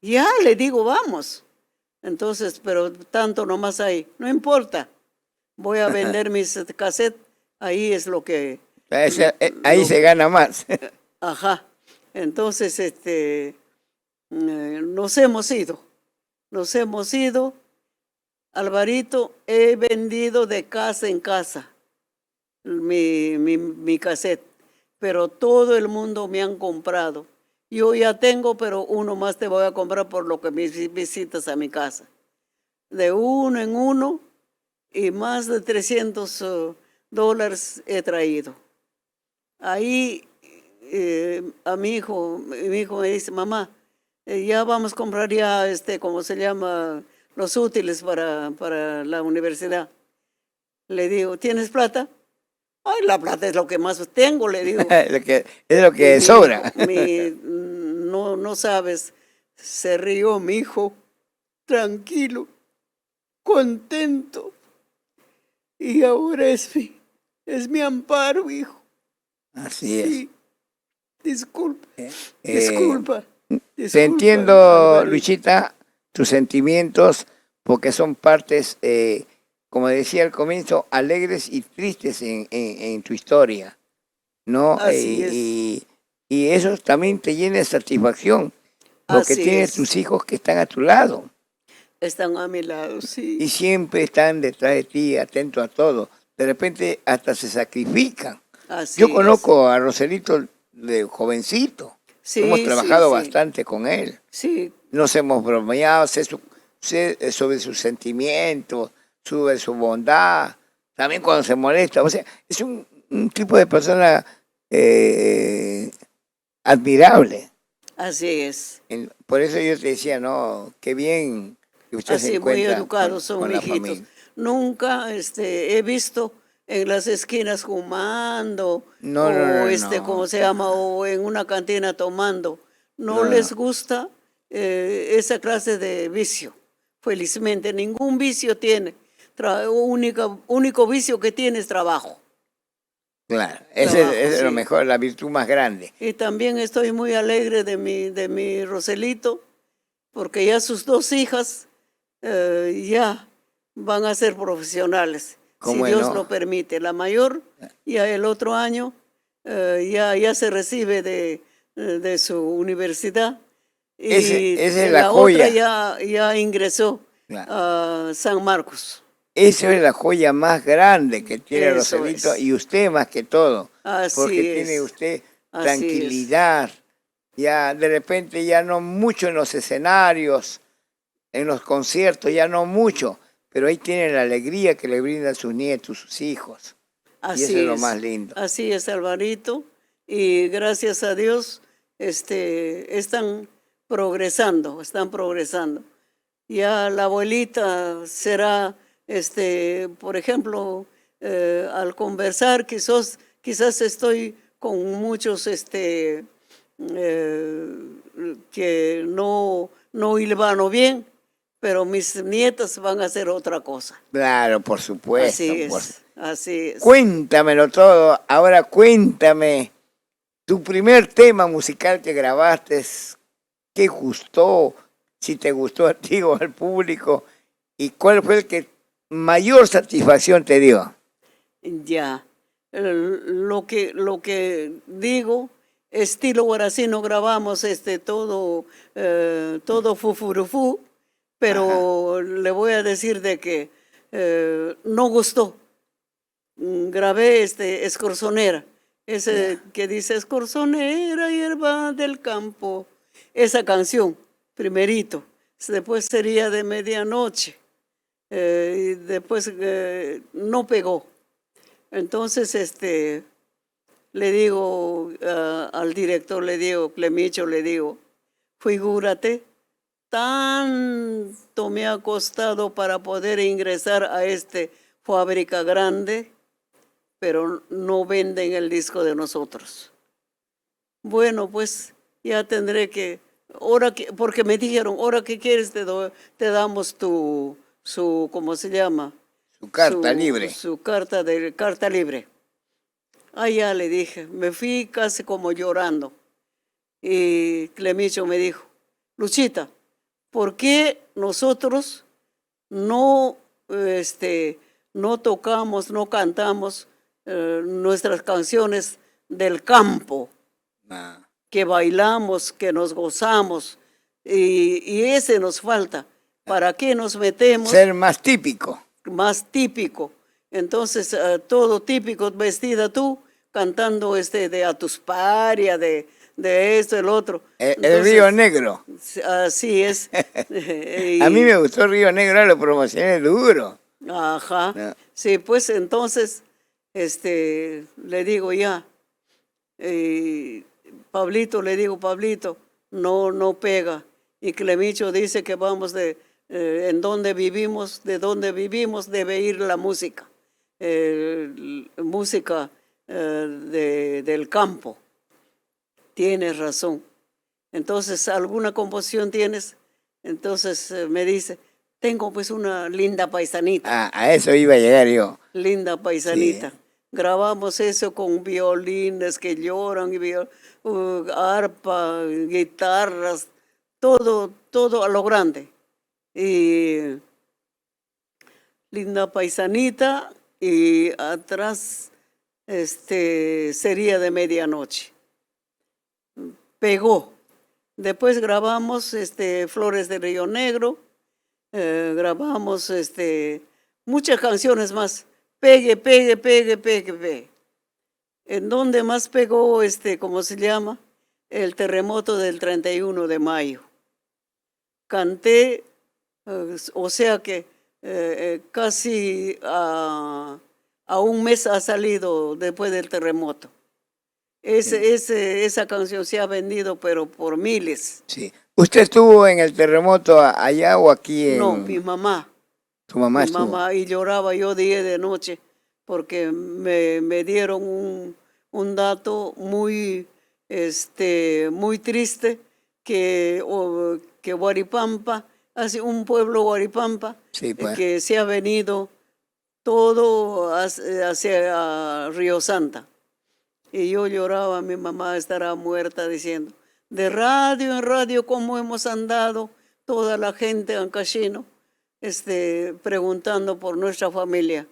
Ya, le digo, vamos. Entonces, pero tanto nomás ahí. No importa. Voy a vender mis cassettes. Ahí es lo que... Ahí se gana más. Ajá. Entonces, nos hemos ido. Nos hemos ido. Alvarito, he vendido de casa en casa mi cassette. Pero todo el mundo me han comprado. Yo ya tengo, pero uno más te voy a comprar por lo que me visitas a mi casa. De uno en uno y más de $300 he traído. Ahí a mi hijo me dice, mamá, ya vamos a comprar ya, ¿cómo se llama? Los útiles para la universidad. Le digo, ¿tienes plata? Ay, la plata es lo que más tengo, le digo. Es lo que sobra. No sabes, se rió mi hijo, tranquilo, contento. Y ahora es mi amparo, hijo. Así es. Sí, disculpa, disculpa. Te entiendo, Alvarito. Luchita, tus sentimientos, porque son partes, como decía al comienzo, alegres y tristes en tu historia, ¿no? Así es. Y eso también te llena de satisfacción, porque Así tienes es. tus hijos que están a tu lado Están a mi lado, sí. y siempre están detrás de ti, atentos a todo. De repente hasta se sacrifican. Así Yo es. conozco a Roselito de jovencito. Hemos Sí, sí, trabajado sí. bastante con él. Sí, Nos hemos bromeado, sé sobre sus sentimientos, sobre su bondad, también cuando se molesta. O sea, es un tipo de persona eh, admirable. así es. Por eso yo te decía, no, qué bien que usted se Así muy encuentra educados son con mis la hijitos. familia. Nunca he visto en las esquinas fumando No, no, o no, ¿cómo no, se llama? O en una cantina tomando. No no, no. les gusta esa clase de vicio. Felizmente, ningún vicio tiene. Único vicio que tiene es trabajo. Claro, Trabajo, ese es lo sí. mejor, la virtud más grande. Y también estoy muy alegre de mi Roselito, porque ya sus dos hijas ya van a ser profesionales, si ¿Cómo Dios no? lo permite. La mayor ya el otro año ya se recibe de su universidad y Esa es la la otra joya. ya ingresó Claro. a San Marcos. Esa es la joya más grande que tiene Eso Roselito es. y usted más que todo, porque Así tiene es. usted Así es. tranquilidad, ya de repente ya no mucho en los escenarios, en los conciertos, ya no mucho, pero ahí tiene la alegría que le brindan sus nietos, sus hijos, y eso es lo más lindo. Así es, Alvarito, y gracias a Dios, están progresando. Ya la abuelita será, por ejemplo, al conversar, quizás estoy con muchos, que no hilvano bien, pero mis nietas van a hacer otra cosa. Claro, por supuesto. Así es, así es. Cuéntamelo todo, ahora cuéntame tu primer tema musical que grabaste, qué gustó, si te gustó a ti o al público, y cuál fue el que mayor satisfacción te dio. Ya. Lo que digo, estilo guaracino grabamos todo fufurufú, Ajá. pero le voy a decir de que no gustó. Grabé Escorzonera, ese Ya. que dice Escorzonera, hierba del campo, esa canción, primerito. Después sería de medianoche, y después no pegó. Entonces, le digo al director, le digo, Clemicho, le digo, figúrate, tanto me ha costado para poder ingresar a fábrica grande, pero no venden el disco de nosotros. Bueno, pues ya tendré porque me dijeron, ahora que quieres te damos ¿cómo se llama? Su carta libre. Su carta libre. Ah, ya le dije, me fui casi como llorando. Y Clemicho me dijo, Luchita, ¿por qué nosotros no, no tocamos, no cantamos nuestras canciones del campo, Ah, que bailamos, que nos gozamos, y ese nos falta? ¿Para qué nos metemos ser más típico. más típico? Entonces, todo típico, vestida tú, cantando de A tus paria, de esto, el otro. El Río Entonces, Negro. así es. A mí me Y, gustó Río Negro, lo promocioné duro. ajá. ¿No? Sí, pues entonces, le digo ya, Pablito, le digo, Pablito, no pega. Y Clemicho dice que vamos en donde vivimos, de donde vivimos, debe ir la música. Música del campo. Tienes razón. Entonces, ¿alguna composición tienes? Entonces me dice, tengo pues una linda paisanita. A eso iba a llegar yo. Linda Sí. paisanita. Grabamos eso con violines que lloran, y arpa, guitarras, todo a lo grande. Y linda paisanita, y atrás sería de medianoche. Pegó. Después grabamos Flores de Río Negro, grabamos muchas canciones más. Pegue, pegue, pegue, pegue, pegue. En donde más pegó, ¿cómo se llama? El terremoto del 31 de mayo. Canté, o sea que casi a un mes ha salido después del terremoto. Esa canción se ha vendido, pero por miles. Sí. ¿Usted estuvo en el terremoto allá o aquí No, en... mi mamá. ¿Tu mamá Mi estuvo? mamá, y lloraba yo día y de noche, porque me dieron un dato muy, muy triste, que Huaripampa, así un pueblo Huaripampa, Sí, pues. que se ha venido todo hacia Río Santa. Y yo lloraba, mi mamá estará muerta diciendo, de radio en radio, cómo hemos andado toda la gente ancashino, preguntando por nuestra familia.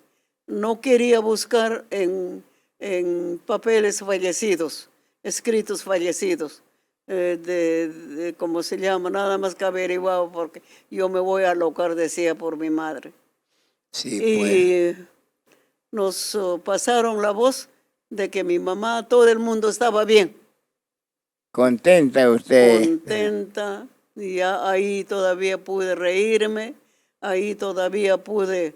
No quería buscar en papeles fallecidos, escritos fallecidos, ¿cómo se llama? Nada más que averiguado porque yo me voy a alocar, decía por mi madre. Sí, pues. Y nos pasaron la voz de que mi mamá, todo el mundo estaba bien, ¿Contenta usted? contenta, y ya ahí todavía pude reírme, ahí todavía pude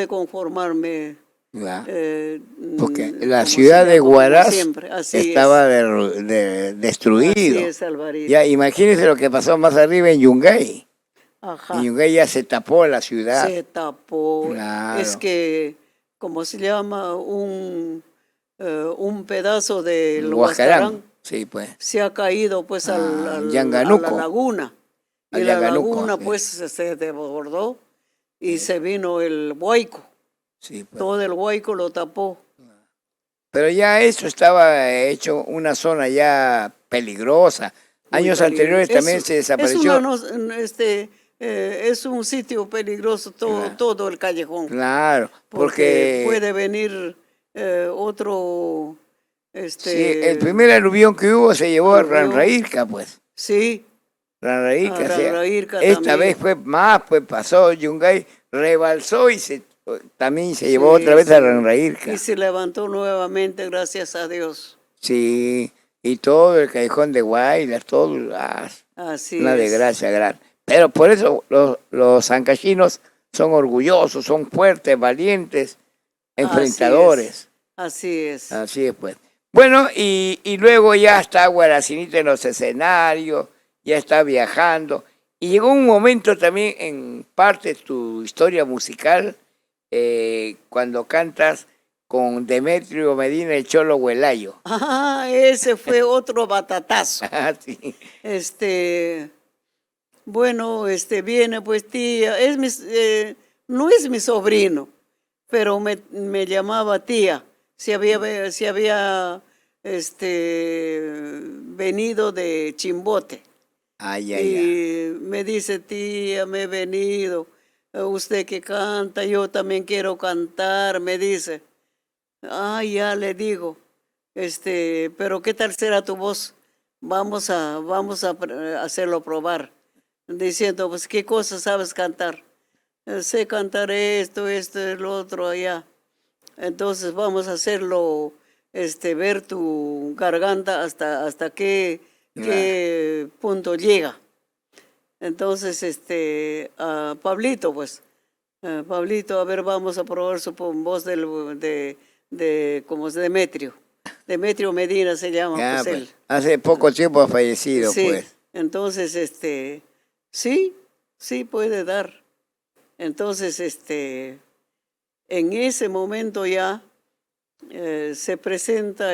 conformarme. Ya. eh, Porque mm, la como ciudad se de llama, como Huaraz siempre. Así estaba es, destruido. así es, Alvarito. Ya, imagínese lo que pasó más arriba en Yungay. En Ajá, Yungay ya se tapó la ciudad. se tapó. Es Claro. que, ¿cómo se llama? Un pedazo del Huascarán. Huascarán Sí, pues. se ha caído pues a la Yanganuco. laguna. Y Al la Yanganuco, laguna sí. pues se desbordó y se vino el Huayco. Sí, pues. Todo el Huayco lo tapó. Pero ya eso estaba hecho una zona ya peligrosa. Muy Años peligro. anteriores también se desapareció. Es un sitio peligroso Claro. todo el callejón. Claro, Porque porque puede venir otro, sí, el primer aluvión que hubo se llevó a aluvión. Ranraírca, pues. Sí, Ranraírca, a sí. Ranraírca Esta también. vez fue más, pues pasó, Yungay rebalsó y también se llevó Sí, otra vez a sí. Ranraírca. Y se levantó nuevamente, gracias a Dios. Sí, y todo el callejón de Guaylas, todo, Así una es. desgracia grande. Pero por eso los ancachinos son orgullosos, son fuertes, valientes, enfrentadores. Así es. Así es, pues. Bueno, y luego ya está Guaracinita en los escenarios, ya está viajando. Y llegó un momento también en parte de tu historia musical, cuando cantas con Demetrio Medina y Cholo Huelayo. Ah, ese fue otro batatazo. Ah, sí. Bueno, viene pues tía, no es mi sobrino, pero me llamaba tía, si había venido de Chimbote. Ay, ay, ay. Y me dice, tía, me he venido, usted que canta, yo también quiero cantar, me dice. Ah, ya le digo, pero ¿qué tal será tu voz? Vamos a hacerlo probar. Diciendo, pues, ¿qué cosas sabes cantar? Sé cantar esto, el otro, allá. Entonces vamos a hacerlo, ver tu garganta hasta qué punto llega. Entonces, a Pablito, pues, Pablito, a ver, vamos a probar su voz como es Demetrio. Demetrio Medina se llama, Ya, pues pues, él. hace poco tiempo ha fallecido, Sí, pues. entonces, sí puede dar. Entonces, en ese momento ya se presenta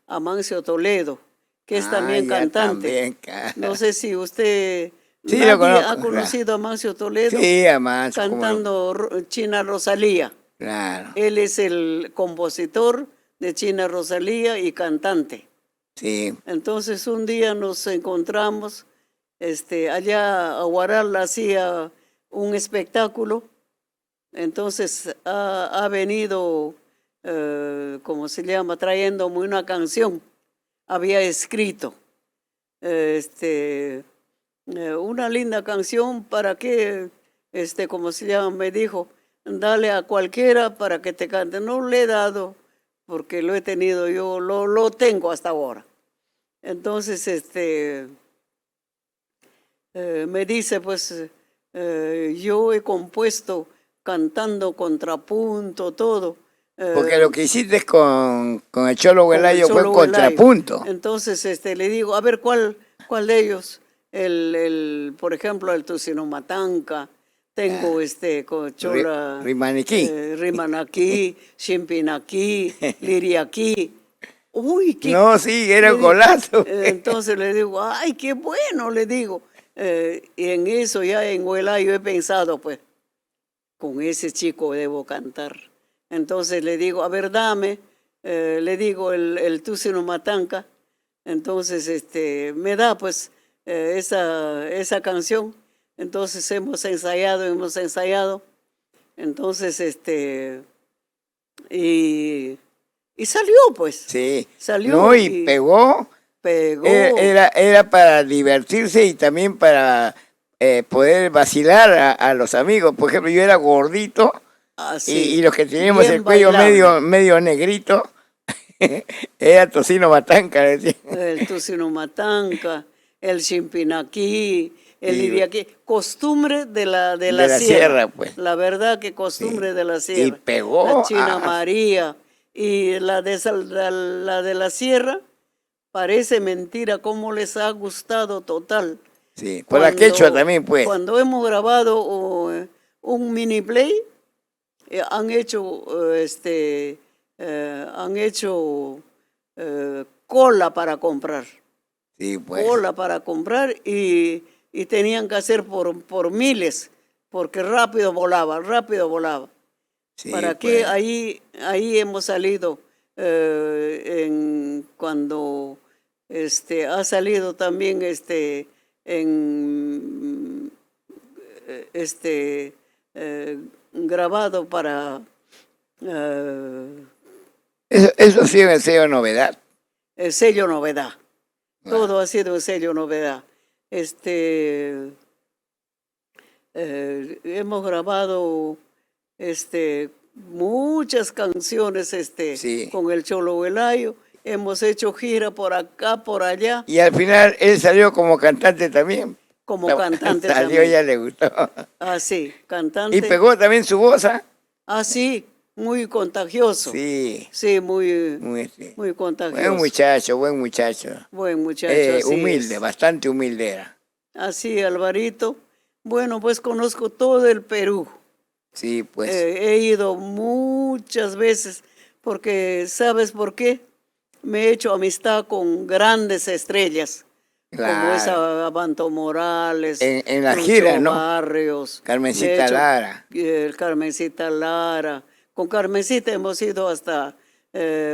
Amancio Toledo, que es también Ya cantante. también. No sé si usted, Sí, lo nadie conozco, ha conocido a Amancio Toledo Sí, además, cómo no. cantando China Rosalía. Claro, Él es el compositor de China Rosalía y cantante. sí. Entonces un día nos encontramos, allá a Huaral hacía un espectáculo, entonces ha venido, ¿cómo se llama?, trayéndome una canción, había escrito. una linda canción para que, como se llama, me dijo, dale a cualquiera para que te cante. No le he dado porque lo he tenido yo, lo tengo hasta ahora. Entonces, me dice, pues, yo he compuesto cantando contrapunto, todo. Porque lo que hiciste con el Cholo con el Huelayo fue Cholo Huelayo. contrapunto. Entonces, le digo, a ver, ¿cuál de ellos? Por ejemplo, el Tucinomatanca, tengo con Chola, Rimaniquí. Rimanaquí, Chimpinaquí, Liriaquí. Uy, qué... No, sí, era un golazo. Entonces le digo, ay, qué bueno, le digo. Y en eso ya en Huelayo he pensado, pues, con ese chico debo cantar. Entonces le digo, a ver, dame, le digo el Tucinomatanca. Entonces me da pues esa canción. Entonces hemos ensayado. Entonces y salió pues. Sí. Salió. No, y pegó. Pegó. Era para divertirse y también para poder vacilar a los amigos. Por ejemplo, yo era gordito. Y los que teníamos bien el cuello bailable. medio negrito, era Tucinomatanca, decía. El Tucinomatanca, el Chimpinaquí, el Sí. Liriaquí, costumbre de la la sierra, pues. La verdad que costumbre Sí. de la sierra. Y pegó. La China María y la de la sierra, parece mentira cómo les ha gustado total. Sí, por la quechua también, pues. Cuando hemos grabado un mini play, han hecho cola para comprar. Sí, pues. Cola para comprar y tenían que hacer por miles, porque rápido volaba. Sí, ¿Para pues. qué? Ahí hemos salido cuando ha salido también grabado para Eso ha sido el sello novedad. el sello novedad. Ah. Todo ha sido el sello novedad. Hemos grabado muchas canciones Sí. con el Cholo Huelayo. Hemos hecho gira por acá, por allá, Y al final él salió como cantante también. como cantante Salió, también. ya le gustó. Ah, sí, cantante. Y pegó también su voz, ¿ah? Ah, sí, muy contagioso. Sí. Sí, muy Muy contagioso. buen muchacho. Buen muchacho, así humilde, es. bastante humilde era. Así, Alvarito. Bueno, pues conozco todo el Perú. Sí, pues. He ido muchas veces porque, ¿sabes por qué? Me he hecho amistad con grandes estrellas, como Claro. esa Abanto Morales, En la Lucho gira, ¿no? Barrios, Carmencita me he hecho, Lara. Carmencita Lara. Con Carmencita hemos ido hasta,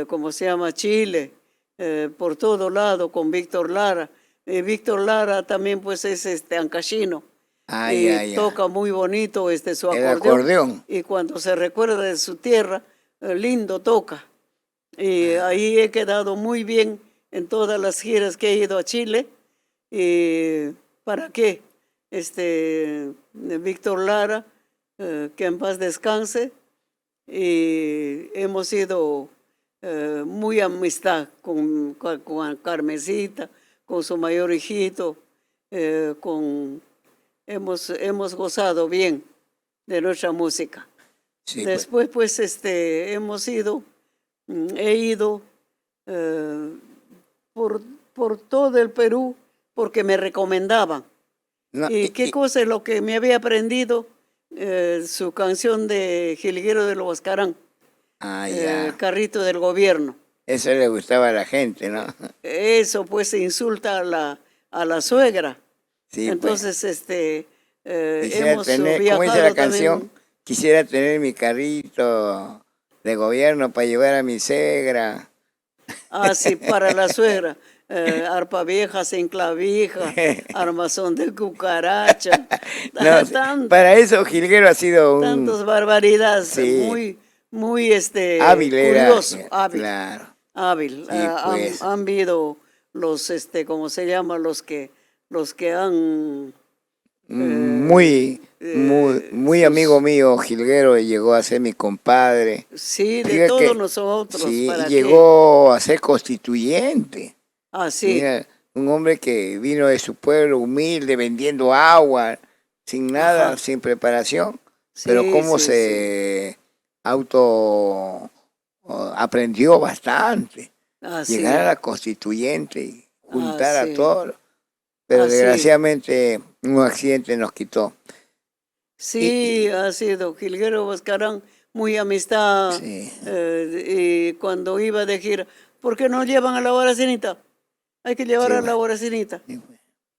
¿cómo se llama? Chile, por todo lado, con Víctor Lara. Víctor Lara también pues es ancashino. Y toca muy bonito su El acordeón. acordeón. Y cuando se recuerda de su tierra, lindo toca. Y ahí he quedado muy bien en todas las giras que he ido a Chile. ¿Y para qué? Víctor Lara, que en paz descanse. Y hemos sido muy amistad con Carmencita, con su mayor hijito, hemos gozado bien de nuestra música. Sí, Después, pues, hemos ido, he ido por todo el Perú porque me recomendaban. No, ¿Y qué cosa es lo que me había aprendido? Su canción de Jilguero de los Huascarán, ya. Carrito del Gobierno. Eso le gustaba a la gente, ¿no? Eso pues insulta a la suegra. Sí, Entonces, quisiera hemos tener, viajado ¿cómo dice la canción? también. Quisiera tener mi carrito de gobierno para llevar a mi suegra. Ah, sí, para la suegra. Arpa vieja sin clavija, armazón de cucaracha. No, para eso Jilguero ha sido Tantas barbaridades. Sí. Muy hábil, curioso, era, hábil. claro. Hábil. Sí, pues. Han habido ¿cómo se llama? Los que han, Muy, muy amigo mío, Jilguero, llegó a ser mi compadre. sí, de Fíjate todos que nosotros, sí, ¿para qué? llegó a ser constituyente. Ah, sí, Mira, un hombre que vino de su pueblo humilde, vendiendo agua, sin nada, ajá, sin preparación, pero sí, cómo sí, sí, se aprendió bastante. Llegar a así, la constituyente y juntar a así, todos, pero así. desgraciadamente un accidente nos quitó. Sí, ha sido Gilguero Bascarán, muy amistad. Sí, Y cuando iba de gira, ¿por qué no llevan a la Boracinita? Hay que llevar sí, a la bueno, Boracinita, sí,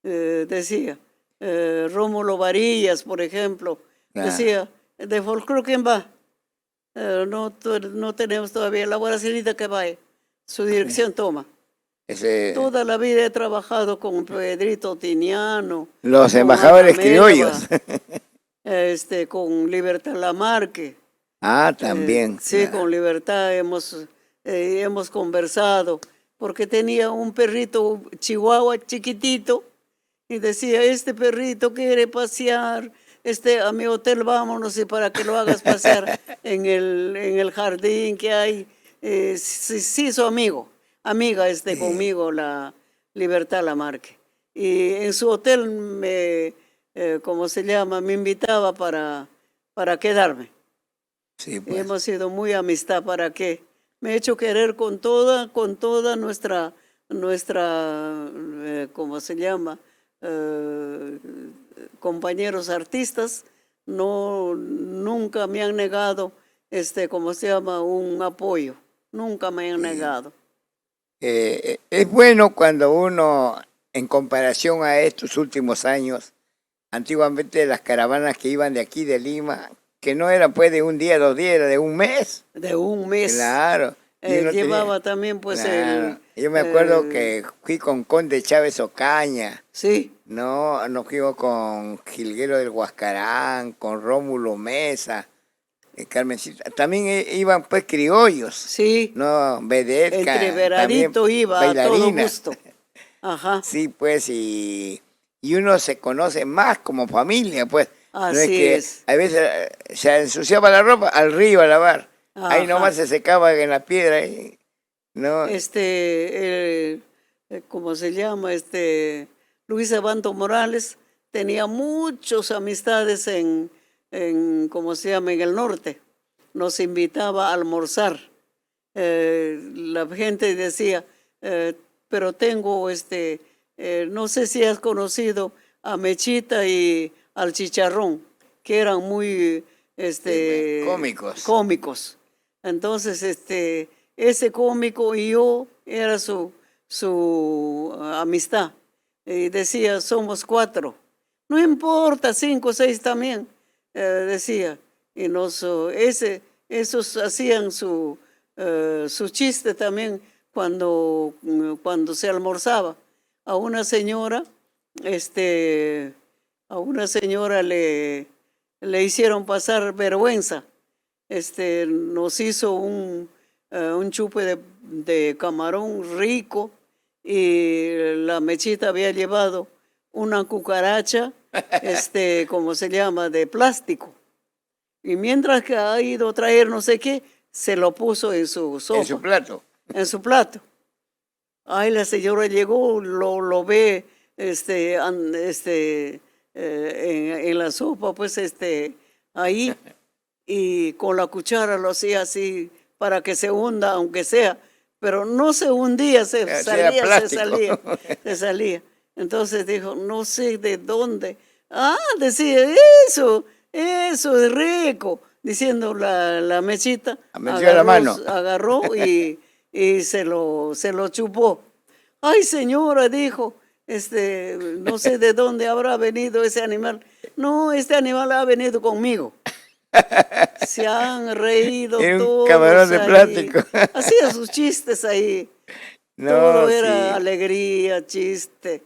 bueno, decía. Rómulo Varillas, por ejemplo, claro. decía, de folclore, ¿quién va? No, no tenemos todavía la Boracinita que vaya. Su Sí. dirección toma. Ese, Toda la vida he trabajado con Pedrito Tiniano, los con Ana embajadores criollos. Melba, con Libertad Lamarque. Ah, también, Sí, con claro. Libertad hemos conversado, porque tenía un perrito chihuahua chiquitito y decía, este perrito quiere pasear, a mi hotel vámonos y para que lo hagas pasear en el jardín que hay. Sí, sí, su amiga Sí, conmigo, la Libertad Lamarque. Y en su hotel ¿cómo se llama? Me invitaba para quedarme. sí, pues. Hemos sido muy amistad para que me he hecho querer con toda nuestra, ¿cómo se llama? Eh, Compañeros artistas, no, nunca me han negado, ¿cómo se llama? Un apoyo, nunca me han Sí. negado. Es bueno cuando uno, en comparación a estos últimos años, antiguamente las caravanas que iban de aquí de Lima, que no eran pues de un día, 2 días, era de un mes. De un mes. Claro. Y uno tenía, Llevaba también pues claro. Yo me acuerdo que fui con Conde Chávez Ocaña, sí, ¿no? Nos fuimos con Jilguero del Huascarán, con Rómulo Mesa, Carmencita. También iban pues criollos, sí, ¿no? entre Vedetka, también veradito iba a todo bailarinas. gusto. Ajá, Sí, pues, y uno se conoce más como familia, pues. No es así que es. a veces se ensuciaba la ropa al río a lavar. Ahí nomás Ajá. se secaba en la piedra. No, ¿Cómo se llama? Luis Abanto Morales tenía muchas amistades ¿cómo se llama? En el norte. Nos invitaba a almorzar. La gente decía, eh, pero tengo, no sé si has conocido a Mechita y al Chicharrón, que eran muy, sí, pues, cómicos. cómicos. Entonces, ese cómico y yo era su amistad. Y decía, somos 4. No importa, 5 o 6 también, decía. Y esos hacían su chiste también cuando se almorzaba. A una señora, este, a una señora le hicieron pasar vergüenza. Nos hizo un chupe de camarón rico y la Mechita había llevado una cucaracha, ¿cómo se llama?, de plástico. Y mientras que ha ido a traer no sé qué, se lo puso en su En su sopa, plato. en su plato. Ay, la señora llegó, lo ve en la sopa, pues ahí, y con la cuchara lo hacía así para que se hunda, aunque sea, pero no se hundía, Era se plástico. salía, se salía. Entonces dijo, no sé de dónde. Ah, decía, eso es rico, diciendo la Mechita, Metió la mano. agarró y se lo chupó. Ay, señora, dijo, no sé de dónde habrá venido ese animal. No, este animal ha venido conmigo. Se han reído Era un camarón todos de ahí. plástico. Hacía sus chistes ahí. Todo No, era sí. alegría, chiste.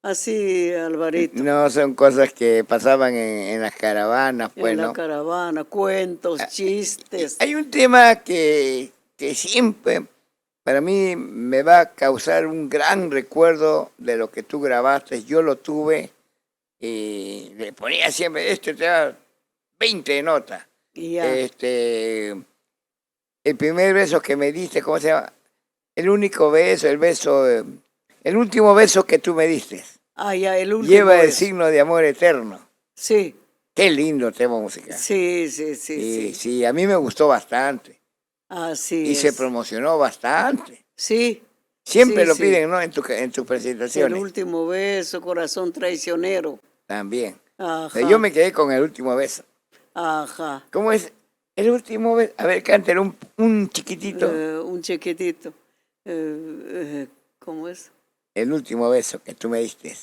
Así, Alvarito. No, son cosas que pasaban en las caravanas, En pues, la ¿no? caravana, cuentos, Y chistes. hay un tema que siempre para mí me va a causar un gran recuerdo de lo que tú grabaste. Yo lo tuve y le ponía siempre, te da 20 notas. Ya. El primer beso que me diste, ¿cómo se llama? El único beso, el último beso que tú me diste. Ah, ya, el último Lleva el beso. signo de amor eterno. Sí, Qué lindo tema musical. sí, sí, sí, Sí, sí. sí, a mí me gustó bastante. Así Y se es. promocionó bastante. Sí, Siempre sí, lo sí. piden, ¿no? En tus El presentaciones. último beso, corazón traicionero. También. Ajá, Yo me quedé con el último beso. ajá. ¿Cómo es? El último beso. A ver, cántelo un chiquitito. Un chiquitito. ¿Cómo es? El último beso que tú me diste.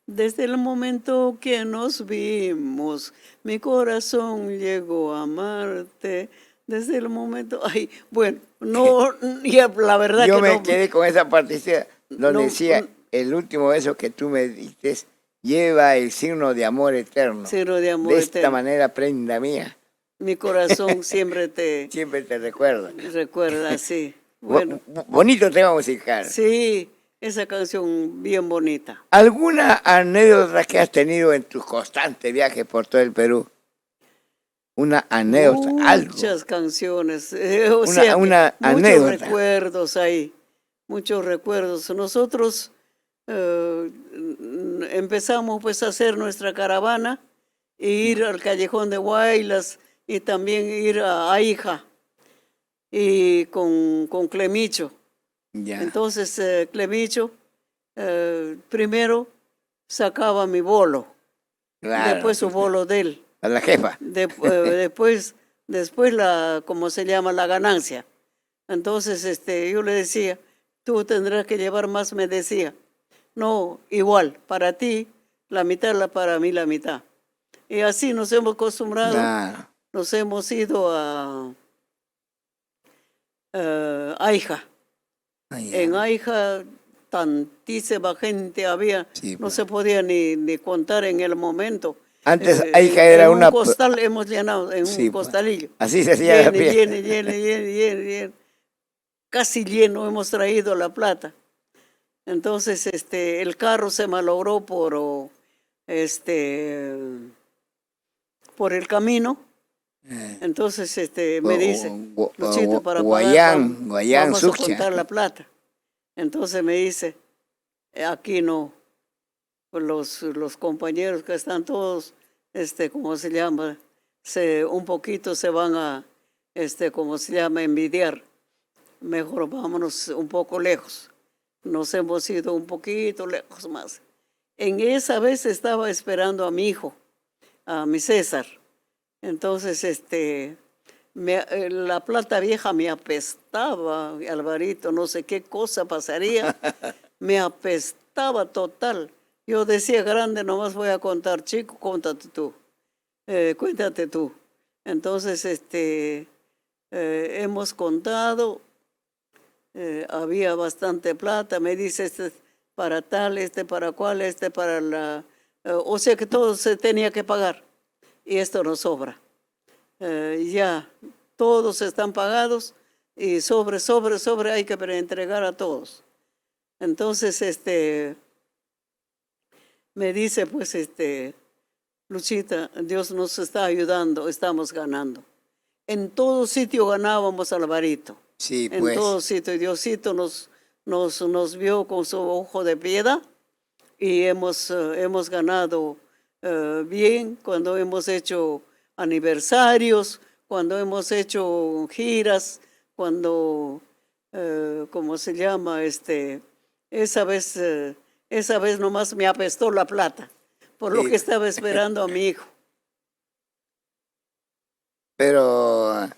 Desde el momento que nos vimos, mi corazón llegó a amarte. Desde el momento, ay, bueno, no, ya la verdad Yo que me no, quedé con esa partecita donde no, decía, el último beso que tú me diste lleva el signo de amor eterno. cero de amor De esta eterno. manera, prenda mía, Mi corazón siempre te siempre te recuerdo. recuerda, sí. Bueno, Bonito tema musical. sí, esa canción bien bonita. ¿Alguna anécdota que has tenido en tus constantes viajes por todo el Perú? Una anécdota, algo. Muchas canciones, o Una- sea, que una muchos anécdota. recuerdos ahí, muchos recuerdos. Nosotros empezamos pues a hacer nuestra caravana e ir al Callejón de Huaylas y también ir a Aija y con Clemicho. Ya, Entonces Clemicho primero sacaba mi bolo, claro. después su bolo de él. A la jefa. Después ¿cómo se llama? La ganancia. Entonces yo le decía, tú tendrás que llevar más, me decía. No, igual, para ti la mitad, para mí la mitad. Y así nos hemos acostumbrado, Claro. nos hemos ido a Aija. Ay, ya. En Aija tantísima gente había, Sí, no pues. se podía ni contar en el momento. Antes Aija era en una... un costal hemos llenado, en Sí, un pues. costalillo. Así se hacía la fiesta. Lleno. Casi lleno hemos traído la plata. Entonces, el carro se malogró por el camino. Entonces, me dice, Luchito, para pagar, Guayán, vamos a Succha. contar la plata. Entonces me dice, aquí no, los compañeros que están todos, ¿cómo se llama? Un poquito se van a, ¿cómo se llama? Envidiar. Mejor vámonos un poco lejos. Nos hemos ido un poquito lejos más. En esa vez estaba esperando a mi hijo, a mi César. Entonces, la plata vieja me apestaba, Alvarito, no sé qué cosa pasaría, me apestaba total. Yo decía, grande, nomás voy a contar, chico, cuéntate tú. Entonces, hemos contado, había bastante plata, me dice, este para tal, este para cual, este para la... o sea que todo se tenía que pagar y esto no sobra. Ya todos están pagados y sobre hay que entregar a todos. Entonces, me dice, pues, Luchita, Dios nos está ayudando, estamos ganando. En todo sitio ganábamos, Alvarito. Sí, En pues. todo sitio. Y Diosito nos vio con su ojo de piedad y hemos ganado bien cuando hemos hecho aniversarios, cuando hemos hecho giras, cuando, ¿cómo se llama? Esa vez nomás me apestó la plata, por lo Sí. que estaba esperando a mi hijo. Pero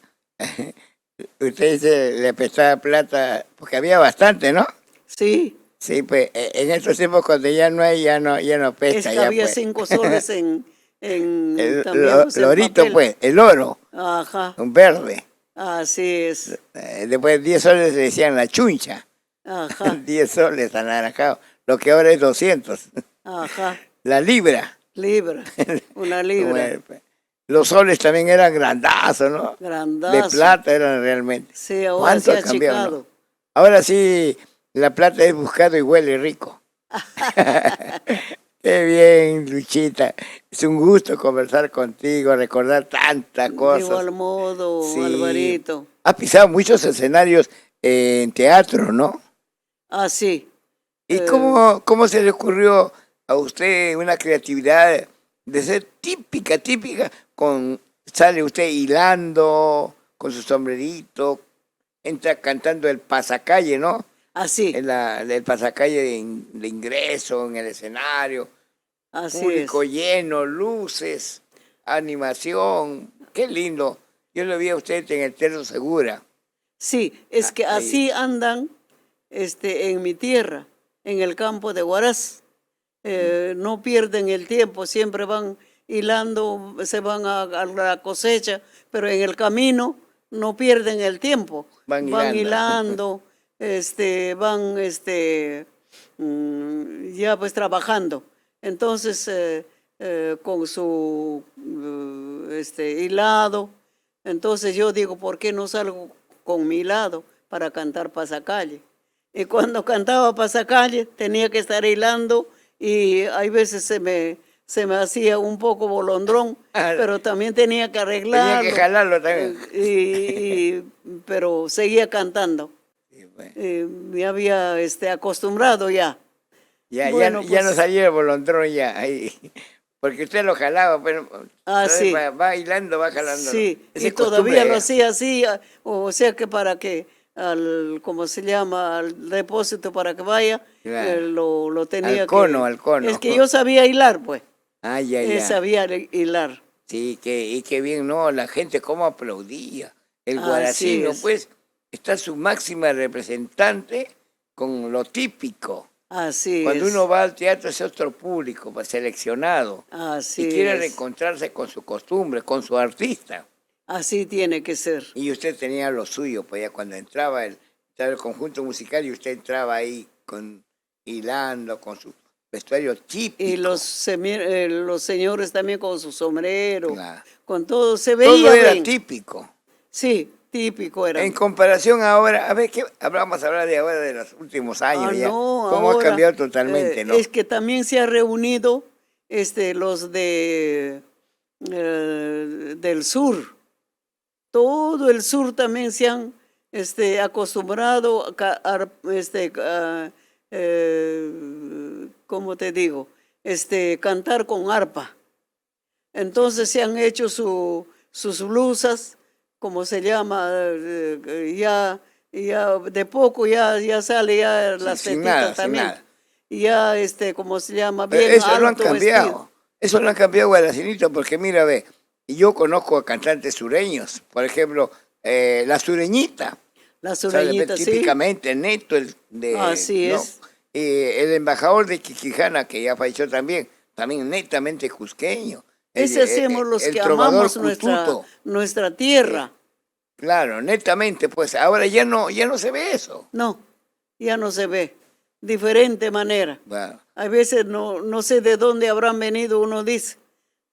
usted dice, le prestaba plata, porque había bastante, ¿no? Sí, Sí, pues en estos tiempos cuando ya no hay, ya no es pesta. que Ya, había pues. 5 soles en también pues, en Lorito, papel. pues, el oro, Ajá, un verde. así es. Después 10 soles le decían la chuncha, Ajá, 10 soles anaranjado, lo que ahora es 200. ajá. La libra. Libra, una como libra. el- los soles también eran grandazos, ¿no? De Grandazo. plata eran realmente. Sí, ahora ¿Cuánto se ha ha cambiado, achicado. Ahora sí, la plata es buscado y huele rico. Qué bien, Luchita. Es un gusto conversar contigo, recordar tantas De cosas. igual modo, Sí, Alvarito. ha pisado muchos escenarios en teatro, ¿no? Ah, sí. ¿Y eh, cómo se le ocurrió a usted una creatividad de ser típica, sale usted hilando con su sombrerito, entra cantando el pasacalle, ¿no? así, El pasacalle de ingreso en el escenario, así público es. lleno, luces, animación, qué lindo. Yo lo vi a usted en el Teatro Segura. Sí, es que Ahí. así andan en mi tierra, en el campo de Huaraz. No pierden el tiempo, siempre van hilando, se van a la cosecha, pero en el camino no pierden el tiempo. Van Van hilando. hilando, van ya pues trabajando. Entonces, con su hilado, entonces yo digo, ¿por qué no salgo con mi hilado para cantar pasacalle? Y cuando cantaba pasacalle tenía que estar hilando y hay veces se me hacía un poco bolondrón, pero también tenía que Tenía que arreglarlo, jalarlo también. pero seguía cantando. Sí, pues. Me había acostumbrado ya. Bueno, Ya no pues salía el bolondrón ya, ahí. Porque usted lo jalaba, pero entonces así. va hilando, va jalándolo. Sí, Esa y es costumbre todavía lo allá. hacía así, o sea que para que ¿cómo se llama? Al depósito para que vaya, Claro. lo tenía que... Al cono. Es que yo sabía hilar, pues, Ah, ya. sabía hilar. Sí, y qué bien, ¿no? La gente cómo aplaudía. El Así guaracino, es, pues, está su máxima representante con lo típico. así Cuando uno es, va al teatro es otro público, pues, seleccionado, y así quiere es. reencontrarse con su costumbre, con su artista. Así tiene que ser. Y usted tenía lo suyo, pues ya cuando entraba el conjunto musical y usted entraba ahí hilando con su vestuario Y típico. los señores también con su sombrero, Claro. con todo, se Todo veía era bien. típico. Sí, típico En eran. comparación ahora, a ver, vamos a hablar de ahora de los últimos Ah, años ya. no, Cómo ha ahora cambiado totalmente, ¿no? es que también se ha reunido los del sur. Todo el sur también se han acostumbrado ¿cómo te digo? Cantar con arpa. Entonces se han hecho sus blusas, como se llama, ya de poco ya sale ya las Sin tetitas nada, sin también. nada. Y ya como se llama, Pero bien eso lo han alto vestido. cambiado. Eso lo han cambiado, Guaracinito, porque mira, ve, y yo conozco a cantantes sureños, por ejemplo, La Sureñita, La ¿sabe? Ve, sureñita, sí, típicamente neto, así ¿no? es. El embajador de Quiquijana, que ya falleció también netamente cusqueño. Ese hacemos los El que trovador amamos Cututo, nuestra eh, tierra. claro, netamente, pues ahora ya no se ve eso. No, ya no se ve. Diferente manera. Bueno, A veces no sé de dónde habrán venido, uno dice.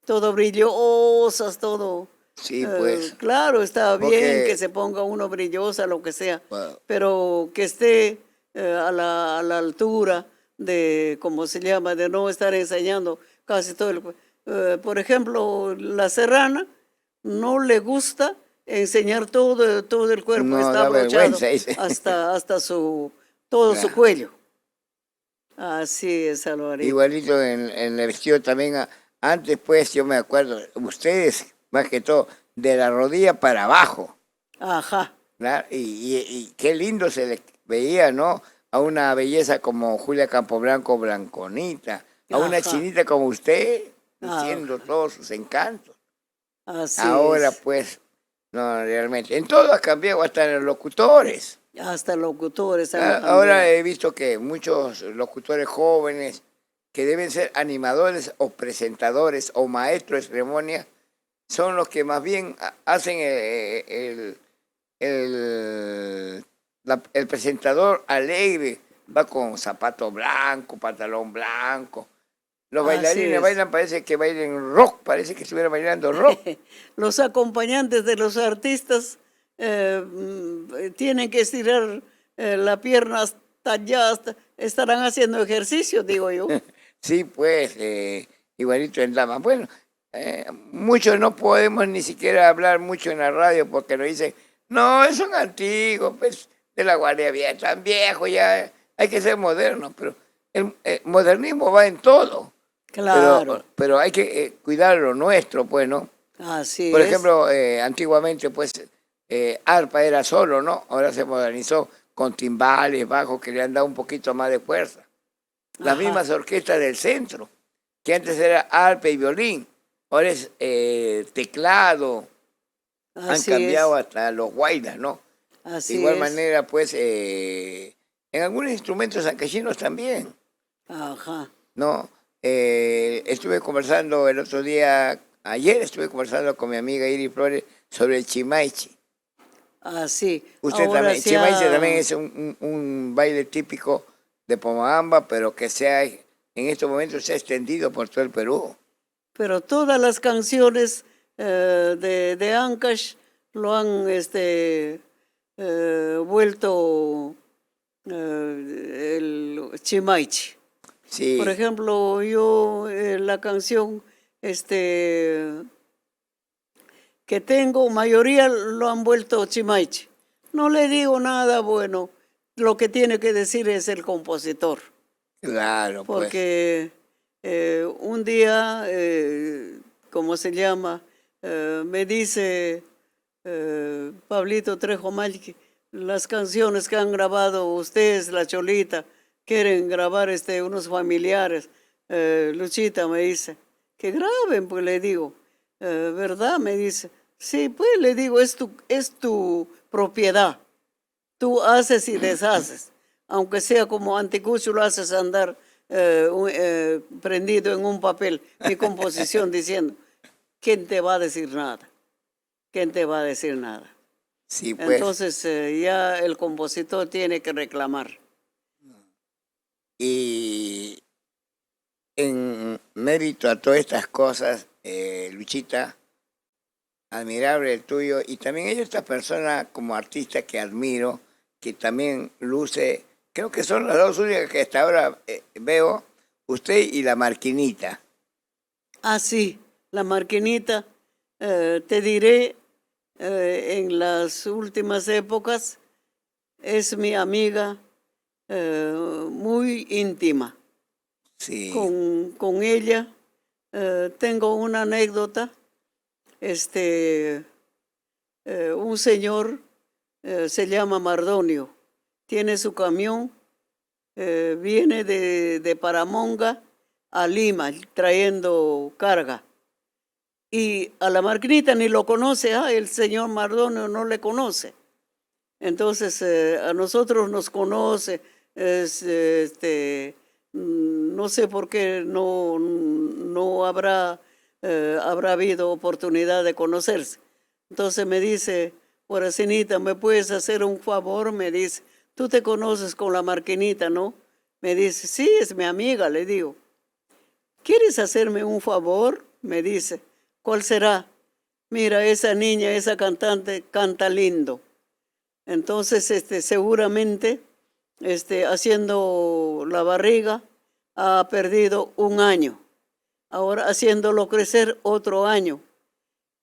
Todo brillosas, todo. sí, pues, Claro, está bien que porque, se ponga uno brillosa, lo que sea, bueno, pero que esté a la altura de, ¿cómo se llama?, de no estar enseñando casi todo por ejemplo, la serrana no le gusta enseñar todo el cuerpo, no está da abrochado vergüenza, dice. hasta todo su Claro. cuello. Así es, Alvarito. Igualito en el vestido también, antes pues yo me acuerdo, ustedes más que todo, de la rodilla para abajo, Ajá. ¿verdad? Y qué lindo se le veía, ¿no? A una belleza como Julia Campoblanco, Blanconita, a una Ajá, chinita como usted, luciendo ajá, todos sus encantos. así Ahora es. pues, no, realmente, en todo ha cambiado, hasta en los locutores. Hasta locutores han Ahora cambiado. he visto que muchos locutores jóvenes que deben ser animadores o presentadores o maestros de ceremonia son los que más bien hacen el presentador alegre, va con zapato blanco, pantalón blanco. Los Así bailarines es. bailan, parece que bailen rock, parece que estuvieran bailando rock. Los acompañantes de los artistas tienen que estirar la pierna hasta allá, estarán haciendo ejercicio, digo yo. Sí, pues, igualito en Dama. Bueno, muchos no podemos ni siquiera hablar mucho en la radio porque nos dicen, no, son antiguos, pues, de la Guardia Vieja, tan viejos, ya hay que ser modernos, pero el modernismo va en todo. Claro, Pero hay que cuidar lo nuestro, pues, ¿no? así Por es. ejemplo, antiguamente, pues, arpa era solo, ¿no? Ahora se modernizó con timbales, bajos, que le han dado un poquito más de fuerza. Las Ajá. mismas orquestas del centro, que antes era arpa y violín, ahora es teclado, han Así cambiado es, hasta los guainas, ¿no? De así igual es. manera, pues, en algunos instrumentos sancachinos también, Ajá. ¿no? Estuve conversando el otro día, ayer estuve conversando con mi amiga Iris Flores sobre el chimaichi. Así. Usted Ahora también, se chimaichi ha- también es un baile típico de Pomabamba, pero que en estos momentos se ha extendido por todo el Perú. Pero todas las canciones de Ancash lo han vuelto el Chimaichi. Sí, Por ejemplo, yo la canción que tengo, mayoría lo han vuelto Chimaichi. No le digo nada bueno, lo que tiene que decir es el compositor. claro, pues. Porque un día, ¿cómo se llama? Me dice Pablito Trejo Malqui, las canciones que han grabado ustedes, La Cholita, quieren grabar unos familiares. Luchita me dice, que graben, pues le digo, ¿verdad? Me dice, sí, pues le digo, es tu propiedad. Tú haces y deshaces, aunque sea como Anticucho lo haces andar prendido en un papel, mi composición diciendo, ¿quién te va a decir nada? ¿Quién te va a decir nada? Sí, pues. Entonces ya el compositor tiene que reclamar. Y en mérito a todas estas cosas, Luchita, admirable el tuyo, y también hay otra persona como artista que admiro, que también luce, creo que son las dos únicas que hasta ahora veo, usted y la Marquinita. Ah, sí, la Marquinita, te diré, en las últimas épocas es mi amiga muy íntima. Sí, Con ella tengo una anécdota. Un señor se llama Mardonio, tiene su camión, viene de Paramonga a Lima trayendo carga. Y a la Marquinita ni lo conoce, el señor Mardonio no le conoce. Entonces a nosotros nos conoce, no sé por qué no habrá habido oportunidad de conocerse. Entonces me dice, Horacinita, ¿me puedes hacer un favor? Me dice, tú te conoces con la Marquinita, ¿no? Me dice, sí, es mi amiga, le digo. ¿Quieres hacerme un favor? Me dice, ¿cuál será? Mira, esa niña, esa cantante, canta lindo. Entonces, seguramente, haciendo la barriga, ha perdido un año. Ahora haciéndolo crecer otro año.